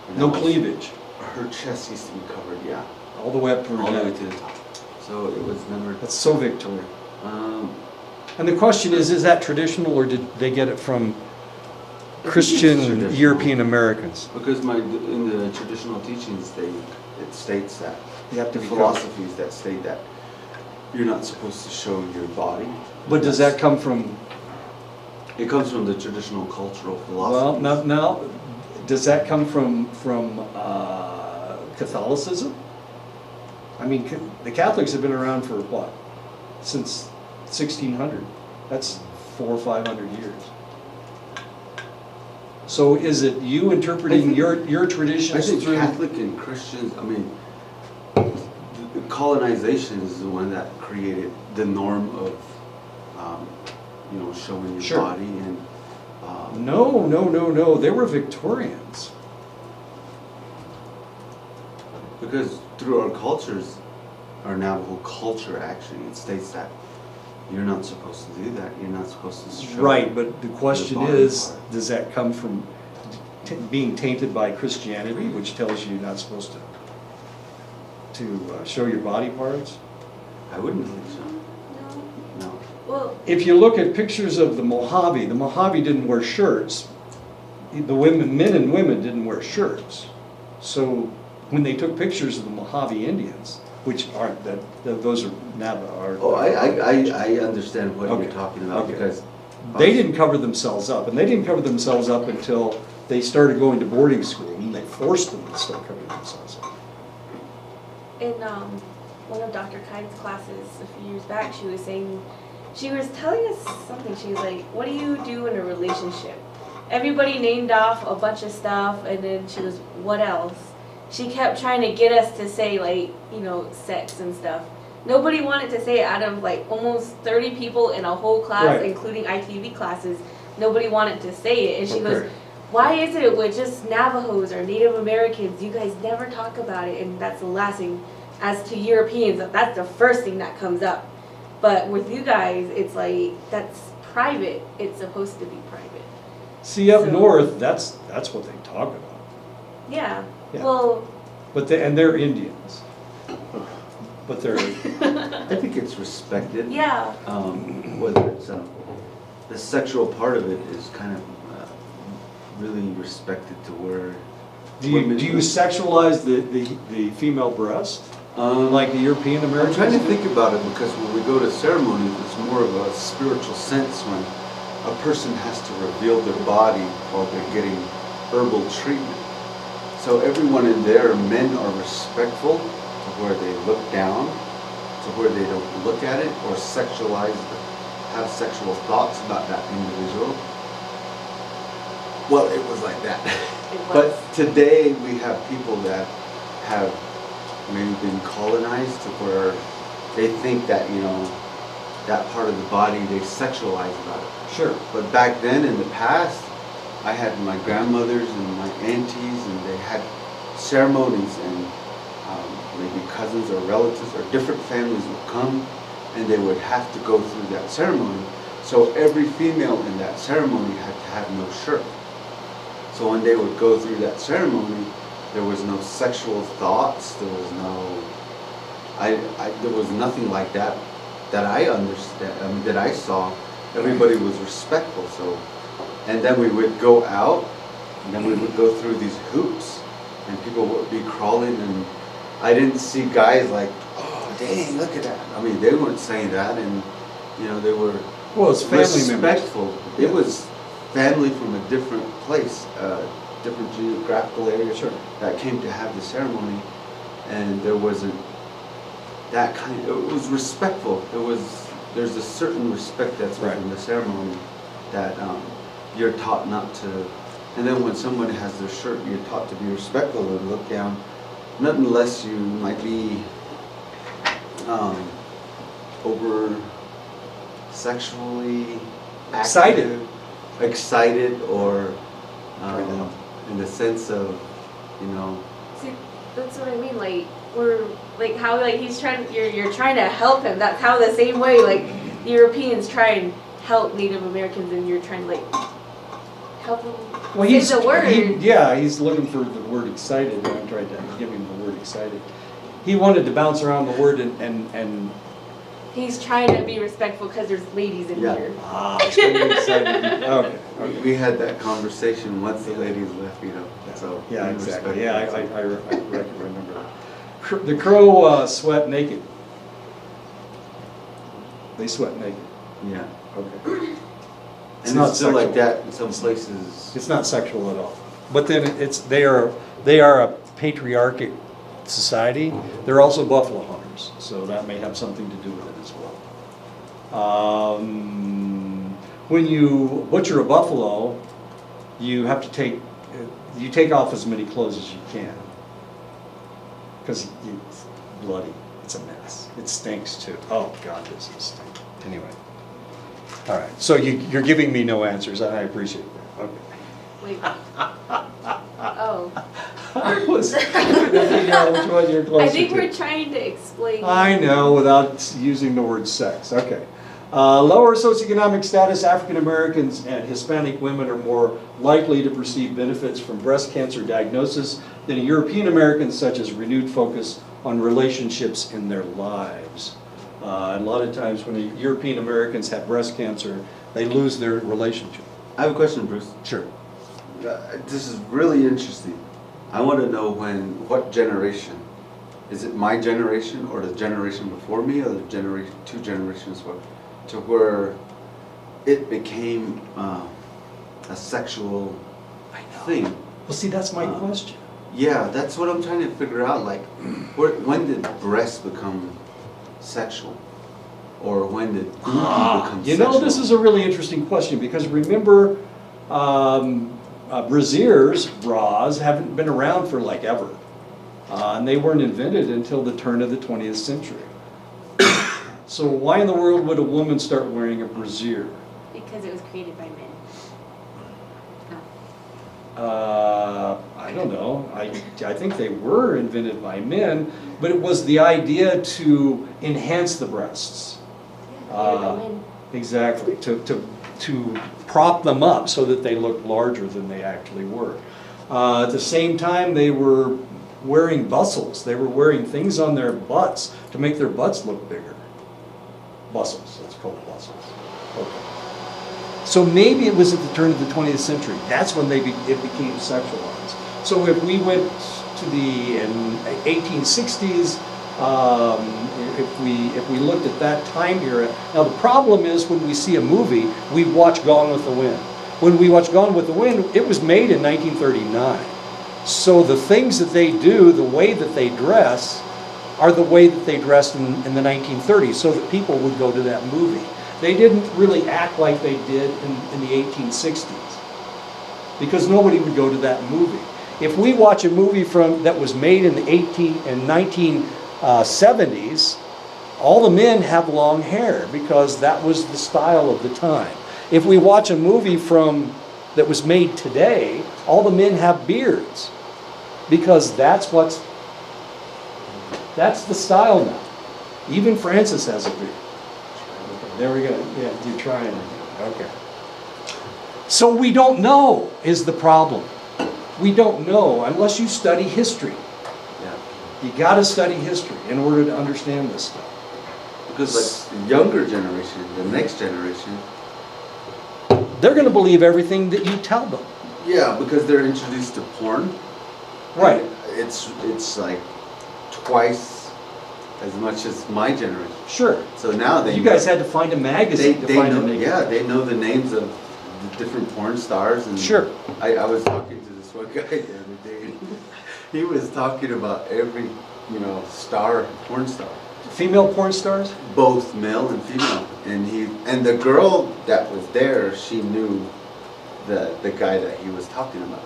And No that was- cleavage. Her chest used to be covered, yeah, All the way up to her all the way neck. to the top. So it was never. That's so Victorian. Um, And the question is that traditional or did they get it from I think it's Christian traditional. European Americans? Because in the traditional teachings, it states that You have to the be philosophies that state that you're not supposed to show your body. But does that come from, It comes from the traditional cultural well, philosophy. now, does that come from Catholicism? I mean, the Catholics have been around for what? Since 1600. That's 400 or 500 years. So is it you interpreting your I traditions think through? Catholic and Christians, I mean, the colonization is the one that created the norm of, showing your Sure. body and. No. They were Victorians. Because through our cultures, our Navajo culture actually, it states that you're not supposed to do that. You're not supposed to show. Right, but the question body is, part. does that come from being tainted by Christianity, which tells you you're not supposed to show your body parts? I wouldn't think so. No. No. Well, If you look at pictures of the Mojave didn't wear shirts. The men and women didn't wear shirts. So when they took pictures of the Mojave Indians, which aren't, those are Navajo. Oh, I understand what Okay. you're talking about Okay. because. They didn't cover themselves up, and they didn't cover themselves up until they started going to boarding school, and they forced them to start covering themselves up. In one of Dr. Kine's classes a few years back, she was telling us something. She was like, what do you do in a relationship? Everybody named off a bunch of stuff, and then she was, what else? She kept trying to get us to say, like, sex and stuff. Nobody wanted to say it out of, like, almost 30 people in a whole class, Right. including ITV classes. Nobody wanted to say it. And she goes, Okay. why is it with just Navajos or Native Americans, you guys never talk about it? And that's the last thing. As to Europeans, that's the first thing that comes up. But with you guys, it's like, that's private. It's supposed to be private. See, up So- north, that's what they talk about. Yeah. Yeah. Well, But they're Indians. But they're, I think it's respected. yeah. Whether it's the sexual part of it is kind of really respected to where. do you sexualize the female breast? Like the European I'm Americans? trying to think about it because when we go to ceremonies, it's more of a spiritual sense when a person has to reveal their body while they're getting herbal treatment. So everyone in there, men are respectful to where they look down, to where they don't look at it or have sexual thoughts about that individual. Well, it was like that. It was. But today we have people that have maybe been colonized to where they think that, that part of the body, they sexualize about it. Sure. But back then in the past, I had my grandmothers and my aunties, and they had ceremonies, and maybe cousins or relatives or different families would come, and they would have to go through that ceremony. So every female in that ceremony had to have no shirt. So when they would go through that ceremony, there was no sexual thoughts. There was no, there was nothing like that that I understand. I mean, that I saw. Everybody was respectful. So, and then we would go out, and then we would go through these hoops, and people would be crawling, and I didn't see guys like, oh dang, look at that. I mean, they weren't saying that, and you know, they were Well, it's family members. respectful. It was family from a different place, different geographical area, Sure. that came to have the ceremony, and there wasn't that kind. It was respectful. There's a certain respect that's within the ceremony that you're taught not to. And then when someone has their shirt, you're taught to be respectful and look down, not unless you might be over sexually excited, or in the sense of, you know. See, that's what I mean. Like we're like how like he's trying. You're trying to help him. That's how the same way like the Europeans try and help Native Americans, and you're trying to like help them Well, say the word. He's looking for the word excited, and I tried to give him the word excited. He wanted to bounce around the word and He's trying to be respectful because there's ladies in here. excited. Okay. We had that conversation once the ladies left, you know. So Yeah, we exactly. respect Yeah, that. I remember that. The crow sweat naked. They sweat naked. Yeah. Okay. And not it's still like sexual. that in some places. It's not sexual at all. But then they are a patriarchic society. They're also buffalo hunters, so that may have something to do with it as well. When you butcher a buffalo, you have to take off as many clothes as you can, because it's bloody. It's a mess. It stinks too. Oh God, does it stink? Anyway. All right. So you're giving me no answers, and I appreciate that. Okay. Wait. Oh. I was trying to figure out which one you're closer I think to. we're trying to explain. I know, without using the word sex. Okay. Lower socioeconomic status, African Americans and Hispanic women are more likely to receive benefits from breast cancer diagnosis than European Americans, such as renewed focus on relationships in their lives. And a lot of times when European Americans have breast cancer, they lose their relationship. I have a question, Bruce. Sure. This is really interesting. I want to know what generation. Is it my generation or the generation before me, or the two generations before, to where it became a sexual thing? Well, see, that's my question. Yeah, that's what I'm trying to figure out. Like, when did breasts become sexual, or when did booty become You sexual? know, this is a really interesting question, because remember, brasiers, bras, haven't been around for like ever. And they weren't invented until the turn of the 20th century. So why in the world would a woman start wearing a brassiere? Because it was created by men. I don't know. I think they were invented by men, but it was the idea to enhance the breasts. Exactly, to prop them up so that they looked larger than they actually were. At the same time, they were wearing bustles. They were wearing things on their butts to make their butts look bigger. Bustles, that's called bustles. Okay. So maybe it was at the turn of the 20th century. That's when it became sexualized. So if we went to the 1860s, if we looked at that time era, now the problem is when we see a movie, we watch Gone with the Wind. When we watch Gone with the Wind, it was made in 1939. So the things that they do, the way that they dress, are the way that they dressed in the 1930s, so that people would go to that movie. They didn't really act like they did in the 1860s, because nobody would go to that movie. If we watch a movie that was made in the 1970s, All the men have long hair because that was the style of the time. If we watch a movie that was made today, all the men have beards because that's the style now. Even Francis has a beard. Okay, there we go. Yeah, you're trying it. Okay. So we don't know is the problem. We don't know unless you study history. Yeah. You got to study history in order to understand this stuff. Because like the younger generation, the next generation, They're going to believe everything that you tell them. yeah, because they're introduced to porn. Right. It's like twice as much as my generation. Sure. So now You guys had to find a magazine to find know, a naked yeah, picture. they know the names of the different porn stars. And Sure. I was talking to this one guy the other day. He was talking about every, porn star. Female porn stars? Both male and female. And the girl that was there, she knew the guy that he was talking about.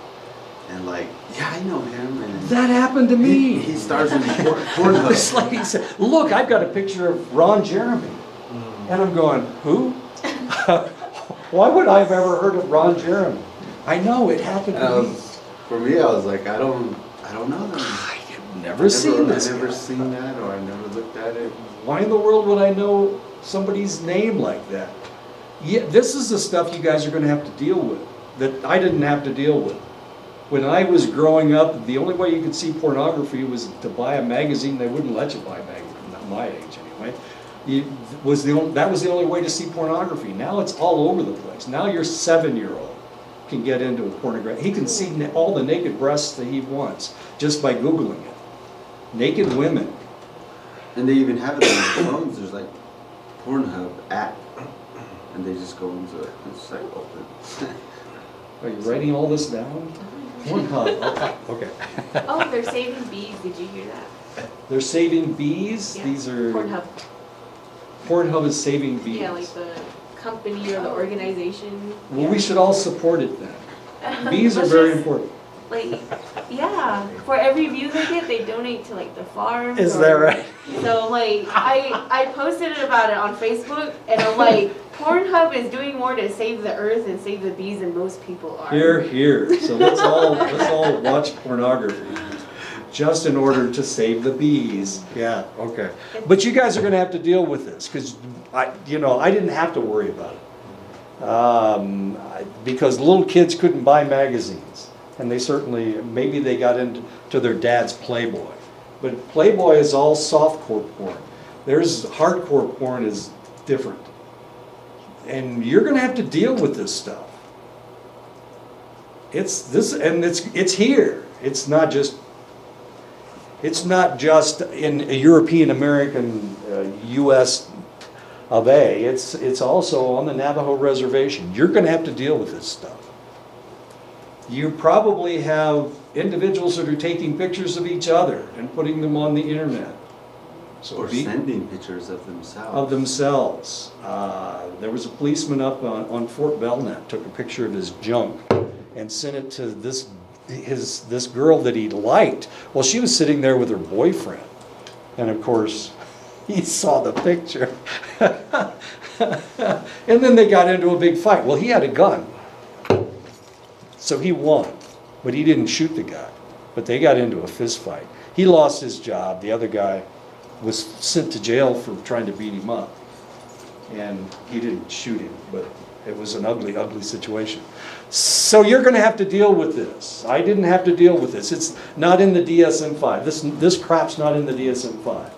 And like, yeah, I know him. And That happened to me. he stars in Pornhub. This lady said, look, I've got a picture of Ron Jeremy. And I'm going, who? Why would I have ever heard of Ron Jeremy? I know, it happened to me. For me, I was like, I don't know them. I've never seen this. I've never guy. seen that, or I never looked at it. Why in the world would I know somebody's name like that? Yeah, this is the stuff you guys are going to have to deal with that I didn't have to deal with. When I was growing up, the only way you could see pornography was to buy a magazine. They wouldn't let you buy a magazine, not my age anyway. That was the only way to see pornography. Now it's all over the place. Now your 7-year-old can get into a pornography. He can see all the naked breasts that he wants just by Googling it. Naked women. And they even have it on their phones. There's like Pornhub app, and they just go into it. It's like open. Are you writing all this down? Pornhub. Okay. Oh, they're saving bees. Did you hear that? They're saving bees. Yeah. These are Pornhub. is saving bees. Yeah, like the company or the organization. Well, we should all support it then. Bees are Let's very just, important. Like, yeah, for every view they get, they donate to like the farms. Is that right? So like, I posted about it on Facebook, and I'm like, Pornhub is doing more to save the earth and save the bees than most people are. Here. So let's all watch pornography, just in order to save the bees. Yeah. Okay. But you guys are going to have to deal with this because I didn't have to worry about it because little kids couldn't buy magazines. And maybe they got into their dad's Playboy. But Playboy is all softcore porn. There's hardcore porn is different. And you're going to have to deal with this stuff. It's here. It's not just in a European American US of A. It's also on the Navajo reservation. You're going to have to deal with this stuff. You probably have individuals that are taking pictures of each other and putting them on the internet. Or sending pictures of themselves. There was a policeman up on Fort Belknap, took a picture of his junk and sent it to this girl that he liked. Well, she was sitting there with her boyfriend. And of course, he saw the picture. And then they got into a big fight. Well, he had a gun. So he won, but he didn't shoot the guy. But they got into a fist fight. He lost his job. The other guy was sent to jail for trying to beat him up. And he didn't shoot him, but it was an ugly, ugly situation. So you're going to have to deal with this. I didn't have to deal with this. It's not in the DSM-5. This crap's not in the DSM-5.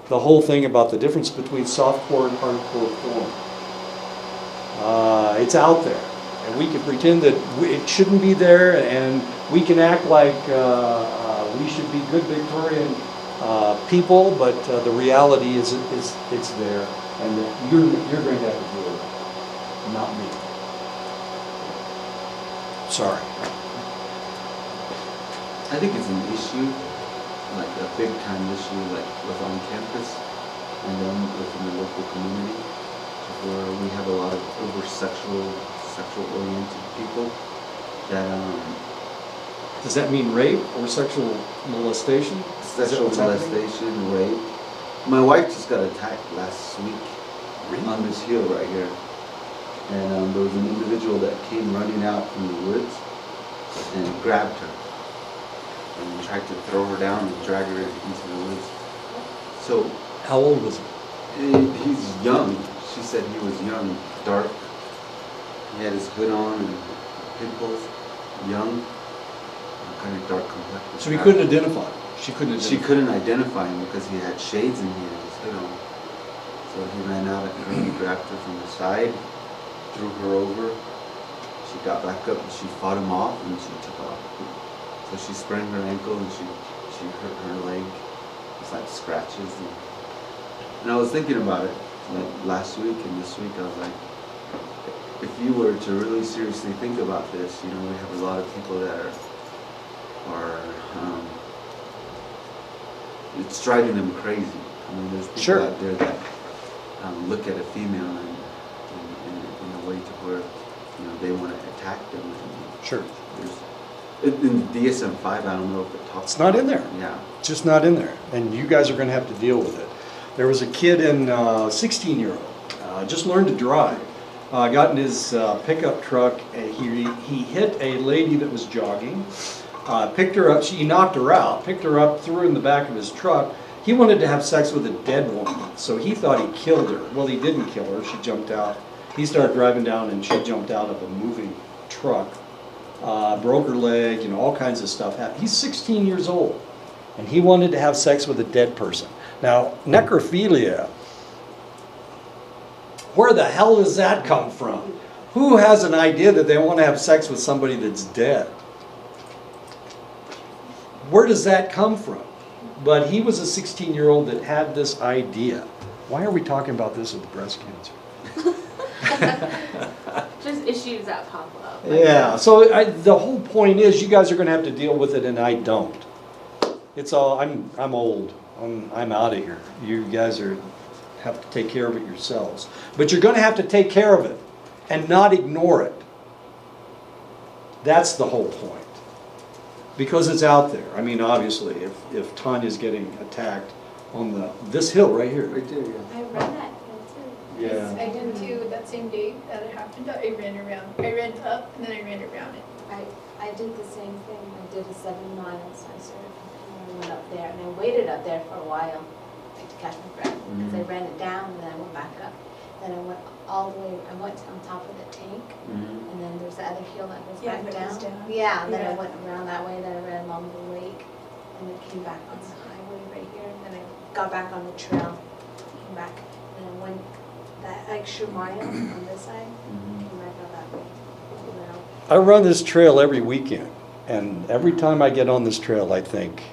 The whole thing about the difference between softcore and hardcore porn. It's out there. And we can pretend that it shouldn't be there, and we can act like we should be good Victorian people, but the reality is it's there, and that you're going to have to deal with it, not me. Sorry. I think it's an issue, like a big time issue, like with on campus and then within the local community, where we have a lot of sexual-oriented people that Does that mean rape or sexual molestation? sexual molestation, rape, My wife just got attacked last week on this hill right here. And there was an individual that came running out from the woods and grabbed her and tried to throw her down and drag her into the woods. So How old was he? he's young. She said he was young, dark. He had his hood on and pimples, young, kind of dark complexion. So he couldn't identify him. She couldn't She identify couldn't identify him because he had shades and he had his hood on. So he ran out at her and grabbed her from the side, threw her over. She got back up and she fought him off and she took off. So she sprained her ankle and she hurt her leg. It's like scratches. And I was thinking about it like last week and this week. I was like, if you were to really seriously think about this, you know, we have a lot of people that are it's driving them crazy. I mean, there's people Sure. out there that look at a female in a way to where, you know, they want to attack them. And Sure. in DSM-5, I don't know if it talks. It's not in there. Yeah. It's just not in there. And you guys are going to have to deal with it. There was a kid in 16-year-old, just learned to drive. Got in his pickup truck and he hit a lady that was jogging. Picked her up, he knocked her out, picked her up, threw her in the back of his truck. He wanted to have sex with a dead woman, so he thought he killed her. Well, he didn't kill her, she jumped out. He started driving down and she jumped out of a moving truck. Broke her leg, you know, all kinds of stuff happened. He's 16 years old, and he wanted to have sex with a dead person. Now, necrophilia, where the hell does that come from? Who has an idea that they want to have sex with somebody that's dead? Where does that come from? But he was a 16-year-old that had this idea. Why are we talking about this with breast cancer? Just issues that pop up. Yeah, so the whole point is you guys are going to have to deal with it, and I don't. It's all, I'm old. I'm out of here. You guys have to take care of it yourselves. But you're going to have to take care of it and not ignore it. That's the whole point. Because it's out there. I mean, obviously, if Tanya's getting attacked on this hill right here. Right there, yeah. I ran that hill too. Yeah. I did too, that same day that it happened, I ran around. I ran up and then I ran around it. I did the same thing. I did a 7 miles. I started, and I went up there, and I waited up there for a while like, to catch my breath. Because I ran it down, and then I went back up. Then I went all the way, I went on top of the tank, and then there's the other hill that goes Yeah, back that goes down. down. Yeah, and then I Yeah. went around that way, then I ran along the lake, and then came back on the highway right here, and then I got back on the trail, came back, and I went that extra mile on this side, came back on that way. I run this trail every weekend, and every time I get on this trail, I think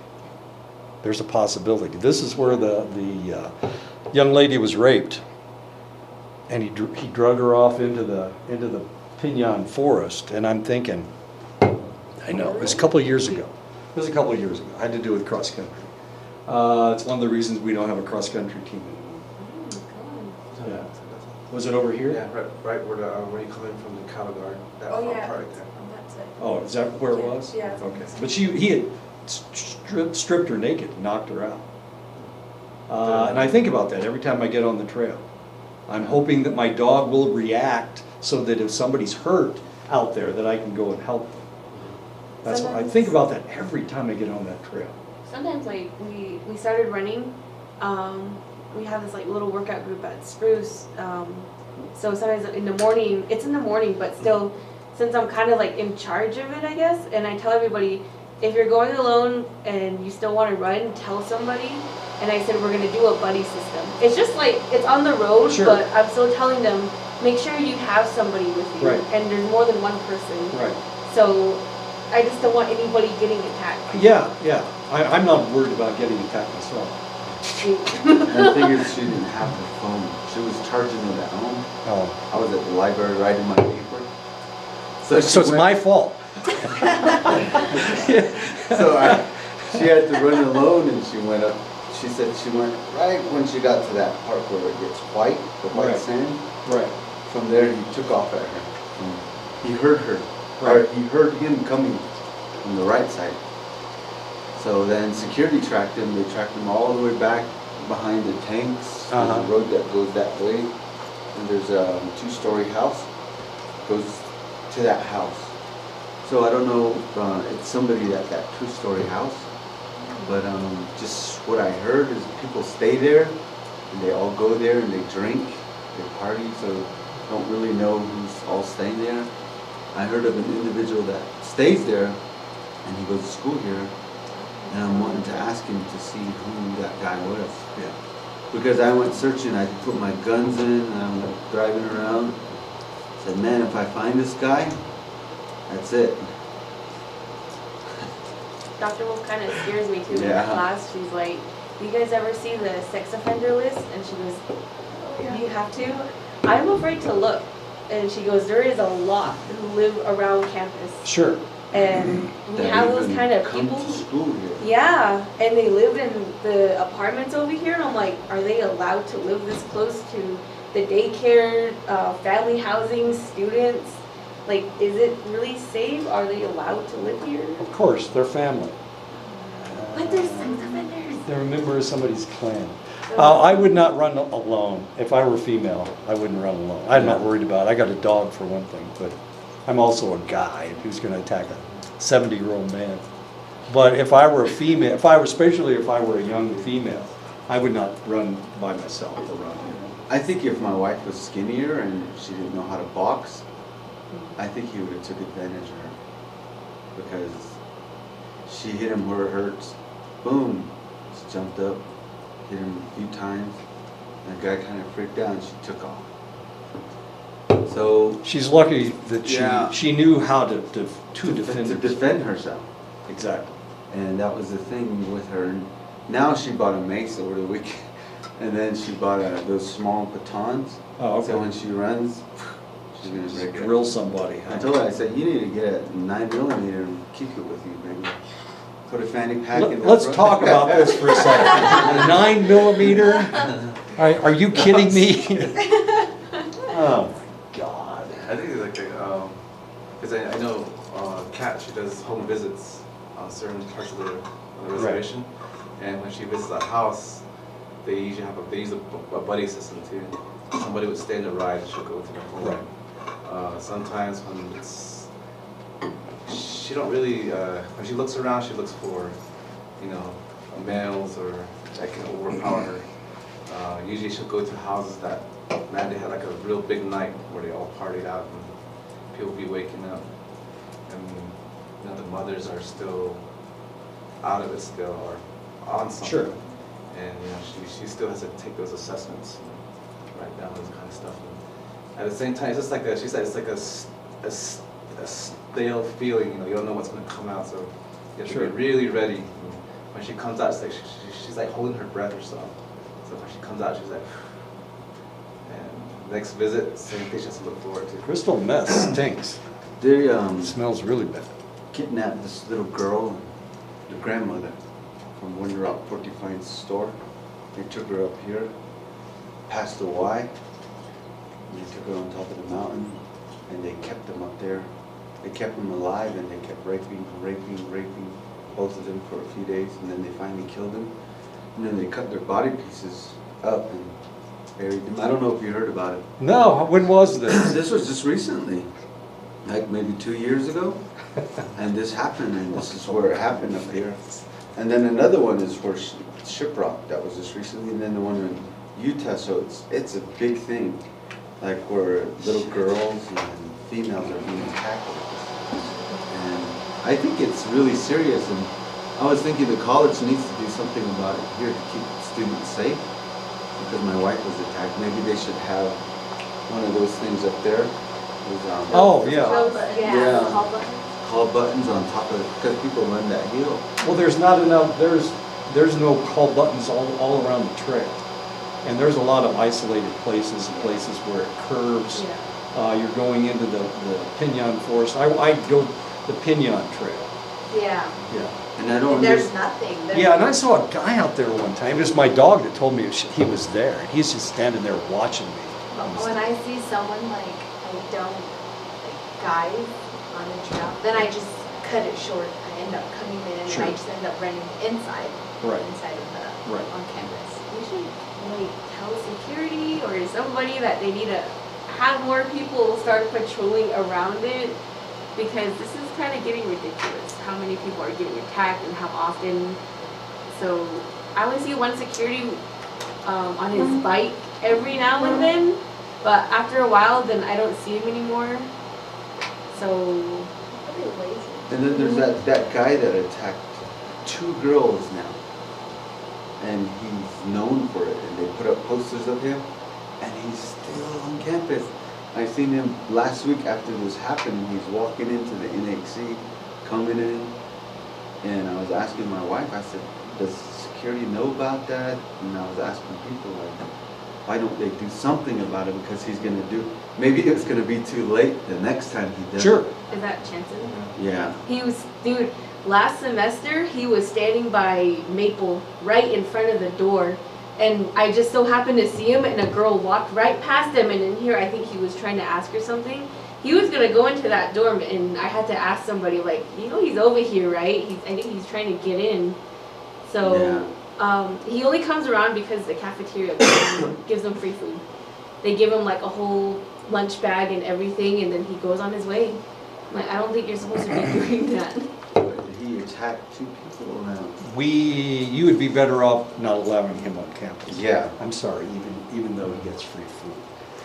there's a possibility. This is where the young lady was raped, and he drug her off into the Pinon forest, and I'm thinking, I know, it was a couple of years ago. It was a couple of years ago. I had to do with cross country. It's one of the reasons we don't have a cross country team anymore. Yeah. Was it over here? Yeah, right where you come in from the cattle guard, that Oh, front yeah. part right there. On that side. Oh, is that where it Yeah, was? yeah. Okay, but he had stripped her naked, and knocked her out. And I think about that every time I get on the trail. I'm hoping that my dog will react so that if somebody's hurt out there, that I can go and help them. That's what I think about that every time I get on that trail. Sometimes like we started running, we have this like little workout group at Spruce. So sometimes in the morning, it's in the morning, but still, since I'm kind of like in charge of it, I guess, and I tell everybody, if you're going alone and you still want to run, tell somebody. And I said we're gonna do a buddy system. It's just like it's on the road, Sure. but I'm still telling them make sure you have somebody with you, Right. and there's more than one person. Right. So I just don't want anybody getting attacked. Yeah. I'm not worried about getting attacked myself. And the thing is, she didn't have her phone. She was charging it at home. Oh. I was at the library writing my paper. So it's my fault. So she had to run alone, and she went up. She said she went right when she got to that part where it gets white, the white Right. sand. Right. From there, he took off at her. He heard her, Right. or he heard him coming from the right side. So then security tracked him. They tracked him all the way back behind the tanks, there's Uh-huh. a road that goes that way, and there's a 2-story house, goes to that house. So I don't know if it's somebody at that 2-story house, but just what I heard is people stay there, and they all go there and they drink, they party, so don't really know who's all staying there. I heard of an individual that stays there, and he goes to school here, and I'm wanting to ask him to see who that guy was. Yeah. Because I went searching, I put my guns in, and I went driving around. Said, man, if I find this guy, that's it. Dr. Wolf kind of scares me too in Yeah. her class. She's like, "Do you guys ever see the sex offender list?" And she goes, "You have to." I'm afraid to look. And she goes, "There is a lot who live around campus." Sure. And we That have those even kind of come people. to school here. Yeah, and they live in the apartments over here. And I'm like, are they allowed to live this close to the daycare, family housing, students? Like, is it really safe? Are they allowed to live here? Of course, they're family. But there's sex offenders. They're a member of somebody's clan. I would not run alone. If I were female, I wouldn't run alone. I'm not worried about it. I got a dog for one thing, but I'm also a guy who's going to attack a 70-year-old man. But if I were a female, especially if I were a young female, I would not run by myself around here. I think if my wife was skinnier and she didn't know how to box, I think he would have took advantage of her. Because she hit him where it hurts. Boom. She jumped up, hit him a few times, and the guy kind of freaked out and she took off. So She's lucky that Yeah. she knew how to defend herself. defend herself. Exactly. And that was the thing with her. And now she bought a mace over the weekend, and then she bought those small batons. Oh, okay. So when she runs, she's gonna Just break it. drill somebody. I told her, I said, you need to get a 9mm and keep it with you, baby. Put a fanny pack in the Let's front. talk about this for a second. A 9mm? Are you kidding me? Oh my God. I think it's like, because I know Kat, she does home visits on certain parts of the reservation, and when she visits a house, they usually use a buddy system too. Somebody would stay in the ride and she'll go to their home. Right. Sometimes when she don't really, when she looks around, she looks for, males or that can overpower her. Usually she'll go to houses that, man, they had like a real big night where they all partied out and people be waking up. And the mothers are still out of it still or on something. Sure. And she still has to take those assessments and write down those kind of stuff. And at the same time, it's just like she said, it's like a stale feeling. You don't know what's going to come out, so you have to Sure. be really ready. And when she comes out, it's like she's like holding her breath or something. So when she comes out, she's like, and next visit, same thing she has to look forward to. Crystal meth stinks. They It smells really bad. kidnapped this little girl and the grandmother from Winter Rock Porcupine's store. They took her up here, past the Y, and they took her on top of the mountain, and they kept them up there. They kept them alive, and they kept raping both of them for a few days, and then they finally killed them. And then they cut their body pieces up and buried them. I don't know if you heard about it. No, when was this? This was just recently, like maybe 2 years ago, and this happened, and this is where it happened up here. And then another one is where Shiprock, that was just recently, and then the one in Utah, so it's a big thing, like where little girls and females are being attacked. And I think it's really serious, and I was thinking the college needs to do something about it here to keep students safe, because my wife was attacked. Maybe they should have one of those things up there. With, Oh, yeah. Yeah. Call button. call buttons on top of it, because people run that hill. Well, there's not enough, there's no call buttons all around the trail. And there's a lot of isolated places and places where it curves. You're going into the Pinon Forest. I go the Pinon Trail. Yeah. Yeah. And I don't And there's understand. nothing. There's Yeah, and I saw a guy out there one time. It was my dog that told me he was there. And he's just standing there watching me. But when I see someone like guys on the trail, then I just cut it short. I end up coming in Sure. and I just end up running inside. Right. Inside of the Right. on campus. Usually like tell security or somebody that they need to have more people start patrolling around it, because this is kind of getting ridiculous. How many people are getting attacked and how often. So I would see one security on his bike every now and then, but after a while, then I don't see him anymore. So. Pretty lazy. And then there's that guy that attacked 2 girls now. And he's known for it. And they put up posters of him. And he's still on campus. I seen him last week after this happened. He's walking into the NHC, coming in. And I was asking my wife, I said, does security know about that? And I was asking people, like, why don't they do something about it? Because he's going to do, maybe it's going to be too late the next time he does Sure. it. Is that Chanson? Yeah. He was, dude, last semester he was standing by Maple right in front of the door, and I just so happened to see him, and a girl walked right past him, and in here I think he was trying to ask her something. He was gonna go into that dorm, and I had to ask somebody, like, you know, he's over here, right? I think he's trying to get in. So he only comes around because the cafeteria gives him free food. They give him like a whole lunch bag and everything, and then he goes on his way. Like, I don't think you're supposed to be doing that. He attacked 2 people around. You would be better off not allowing him on campus. Yeah. I'm sorry, even though he gets free food.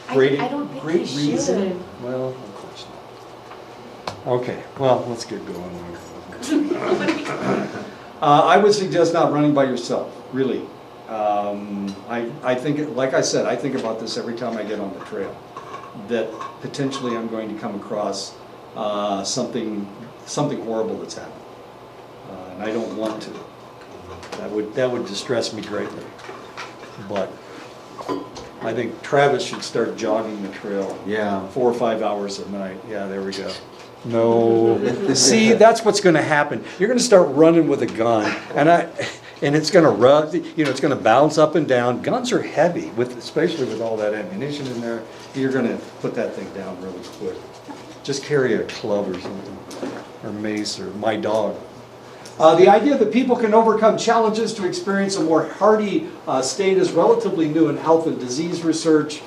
I don't think great he reason. should. Well, of course not. Okay, well, let's get going. I would suggest not running by yourself, really. I think, like I said, I think about this every time I get on the trail, that potentially I'm going to come across something horrible that's happened. And I don't want to. That would distress me greatly. But I think Travis should start jogging the trail. Yeah. 4 or 5 hours at night. Yeah, there we go. No. See, that's what's going to happen. You're going to start running with a gun, and it's going to run. It's going to bounce up and down. Guns are heavy, especially with all that ammunition in there. You're going to put that thing down really quick. Just carry a club or something, or mace, or my dog. The idea that people can overcome challenges to experience a more hardy state is relatively new in health and disease research.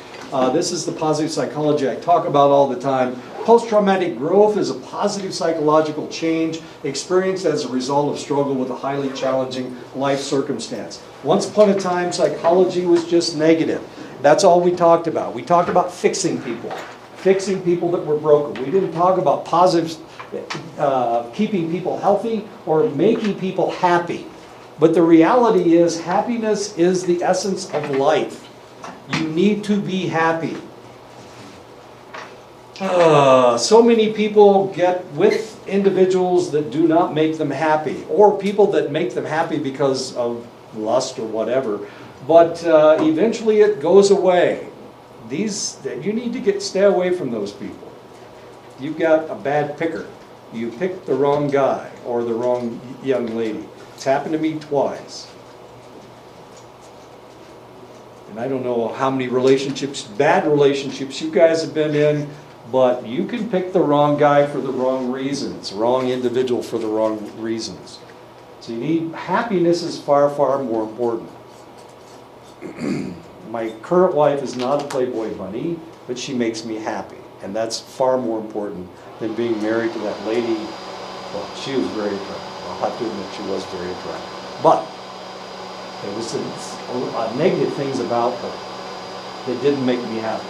This is the positive psychology I talk about all the time. Post-traumatic growth is a positive psychological change experienced as a result of struggle with a highly challenging life circumstance. Once upon a time, psychology was just negative. That's all we talked about. We talked about fixing people that were broken. We didn't talk about positive, keeping people healthy or making people happy. But the reality is, happiness is the essence of life. You need to be happy. So many people get with individuals that do not make them happy, or people that make them happy because of lust or whatever, but eventually it goes away. You need to stay away from those people. You've got a bad picker. You picked the wrong guy or the wrong young lady. It's happened to me twice. And I don't know how many bad relationships you guys have been in, but you can pick the wrong guy for the wrong reasons, wrong individual for the wrong reasons. So happiness is far, far more important. My current wife is not a Playboy bunny, but she makes me happy. And that's far more important than being married to that lady. Well, she was very attractive. I'll have to admit she was very attractive. But there was negative things about her that didn't make me happy.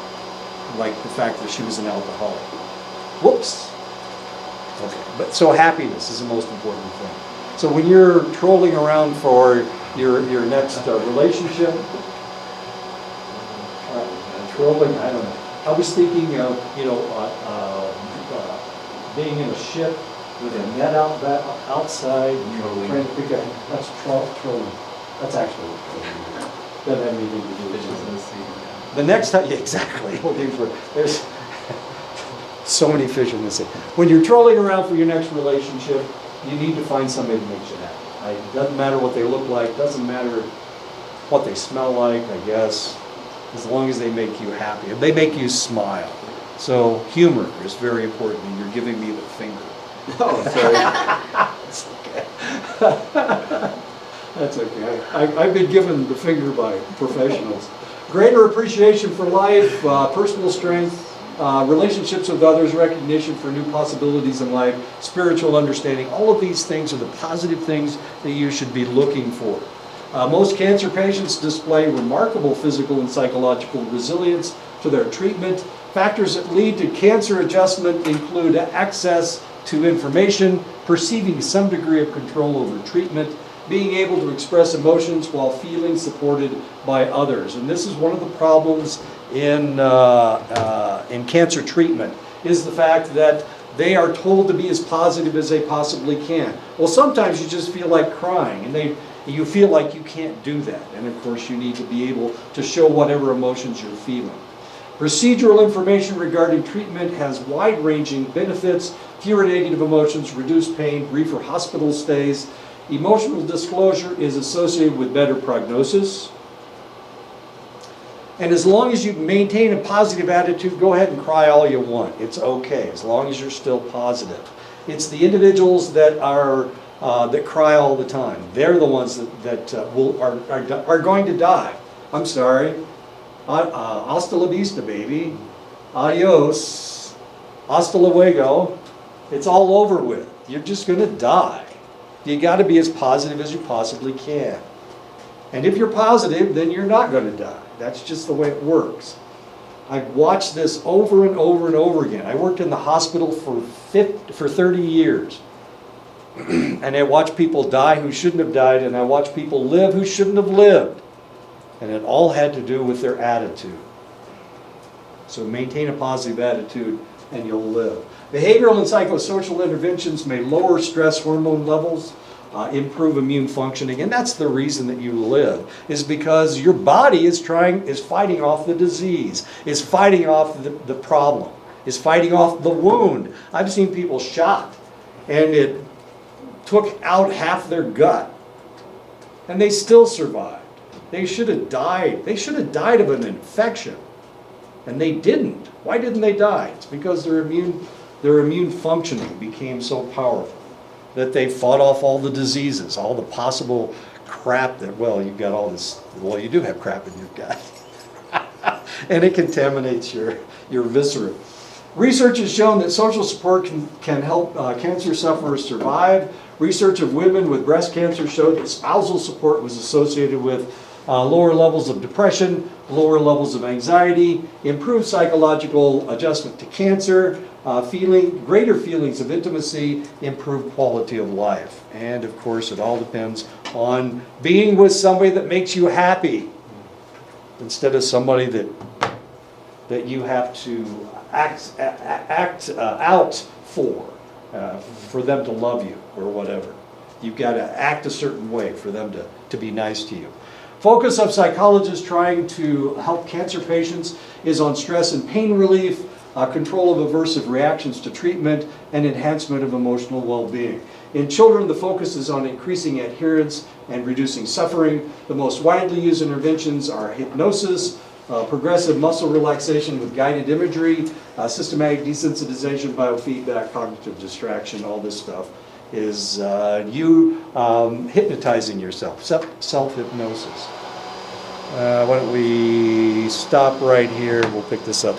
Like the fact that she was an alcoholic. Whoops. Okay. But so happiness is the most important thing. So when you're trolling around for your next relationship, trolling, I don't know. I was thinking of, being in a ship with a net outside, trying to pick up. That's trolling. That's actually trolling. Doesn't have anything to do with it. The next time, yeah, exactly. There's so many fish in the sea. When you're trolling around for your next relationship, you need to find somebody that makes you happy. It doesn't matter what they look like, doesn't matter what they smell like, I guess, as long as they make you happy. If they make you smile. So humor is very important, and you're giving me the finger. Oh, sorry. That's okay. I've been given the finger by professionals. Greater appreciation for life, personal strength, relationships with others, recognition for new possibilities in life, spiritual understanding. All of these things are the positive things that you should be looking for. Most cancer patients display remarkable physical and psychological resilience to their treatment. Factors that lead to cancer adjustment include access to information, perceiving some degree of control over treatment, being able to express emotions while feeling supported by others. And this is one of the problems in cancer treatment, is the fact that they are told to be as positive as they possibly can. Well, sometimes you just feel like crying, and you feel like you can't do that. And of course, you need to be able to show whatever emotions you're feeling. Procedural information regarding treatment has wide-ranging benefits: fewer negative emotions, reduced pain, briefer hospital stays. Emotional disclosure is associated with better prognosis. And as long as you maintain a positive attitude, go ahead and cry all you want. It's okay, as long as you're still positive. It's the individuals that cry all the time. They're the ones that are going to die. I'm sorry. Hasta la vista, baby. Adios. Hasta luego. It's all over with. You're just going to die. You got to be as positive as you possibly can. And if you're positive, then you're not going to die. That's just the way it works. I've watched this over and over and over again. I worked in the hospital for 30 years. And I watched people die who shouldn't have died, and I watched people live who shouldn't have lived. And it all had to do with their attitude. So maintain a positive attitude and you'll live. Behavioral and psychosocial interventions may lower stress hormone levels, improve immune functioning, and that's the reason that you live, is because your body is fighting off the disease, is fighting off the problem, is fighting off the wound. I've seen people shot, and it took out half their gut, and they still survived. They should have died. They should have died of an infection, and they didn't. Why didn't they die? It's because their immune functioning became so powerful that they fought off all the diseases, all the possible crap that, you've got all this, you do have crap in your gut. And it contaminates your viscera. Research has shown that social support can help cancer sufferers survive. Research of women with breast cancer showed that spousal support was associated with lower levels of depression, lower levels of anxiety, improved psychological adjustment to cancer, greater feelings of intimacy, improved quality of life. And of course, it all depends on being with somebody that makes you happy, instead of somebody that you have to act out for them to love you or whatever. You've got to act a certain way for them to be nice to you. Focus of psychologists trying to help cancer patients is on stress and pain relief, control of aversive reactions to treatment, and enhancement of emotional well-being. In children, the focus is on increasing adherence and reducing suffering. The most widely used interventions are hypnosis, progressive muscle relaxation with guided imagery, systematic desensitization, biofeedback, cognitive distraction. All this stuff is you hypnotizing yourself, self-hypnosis. Why don't we stop right here? We'll pick this up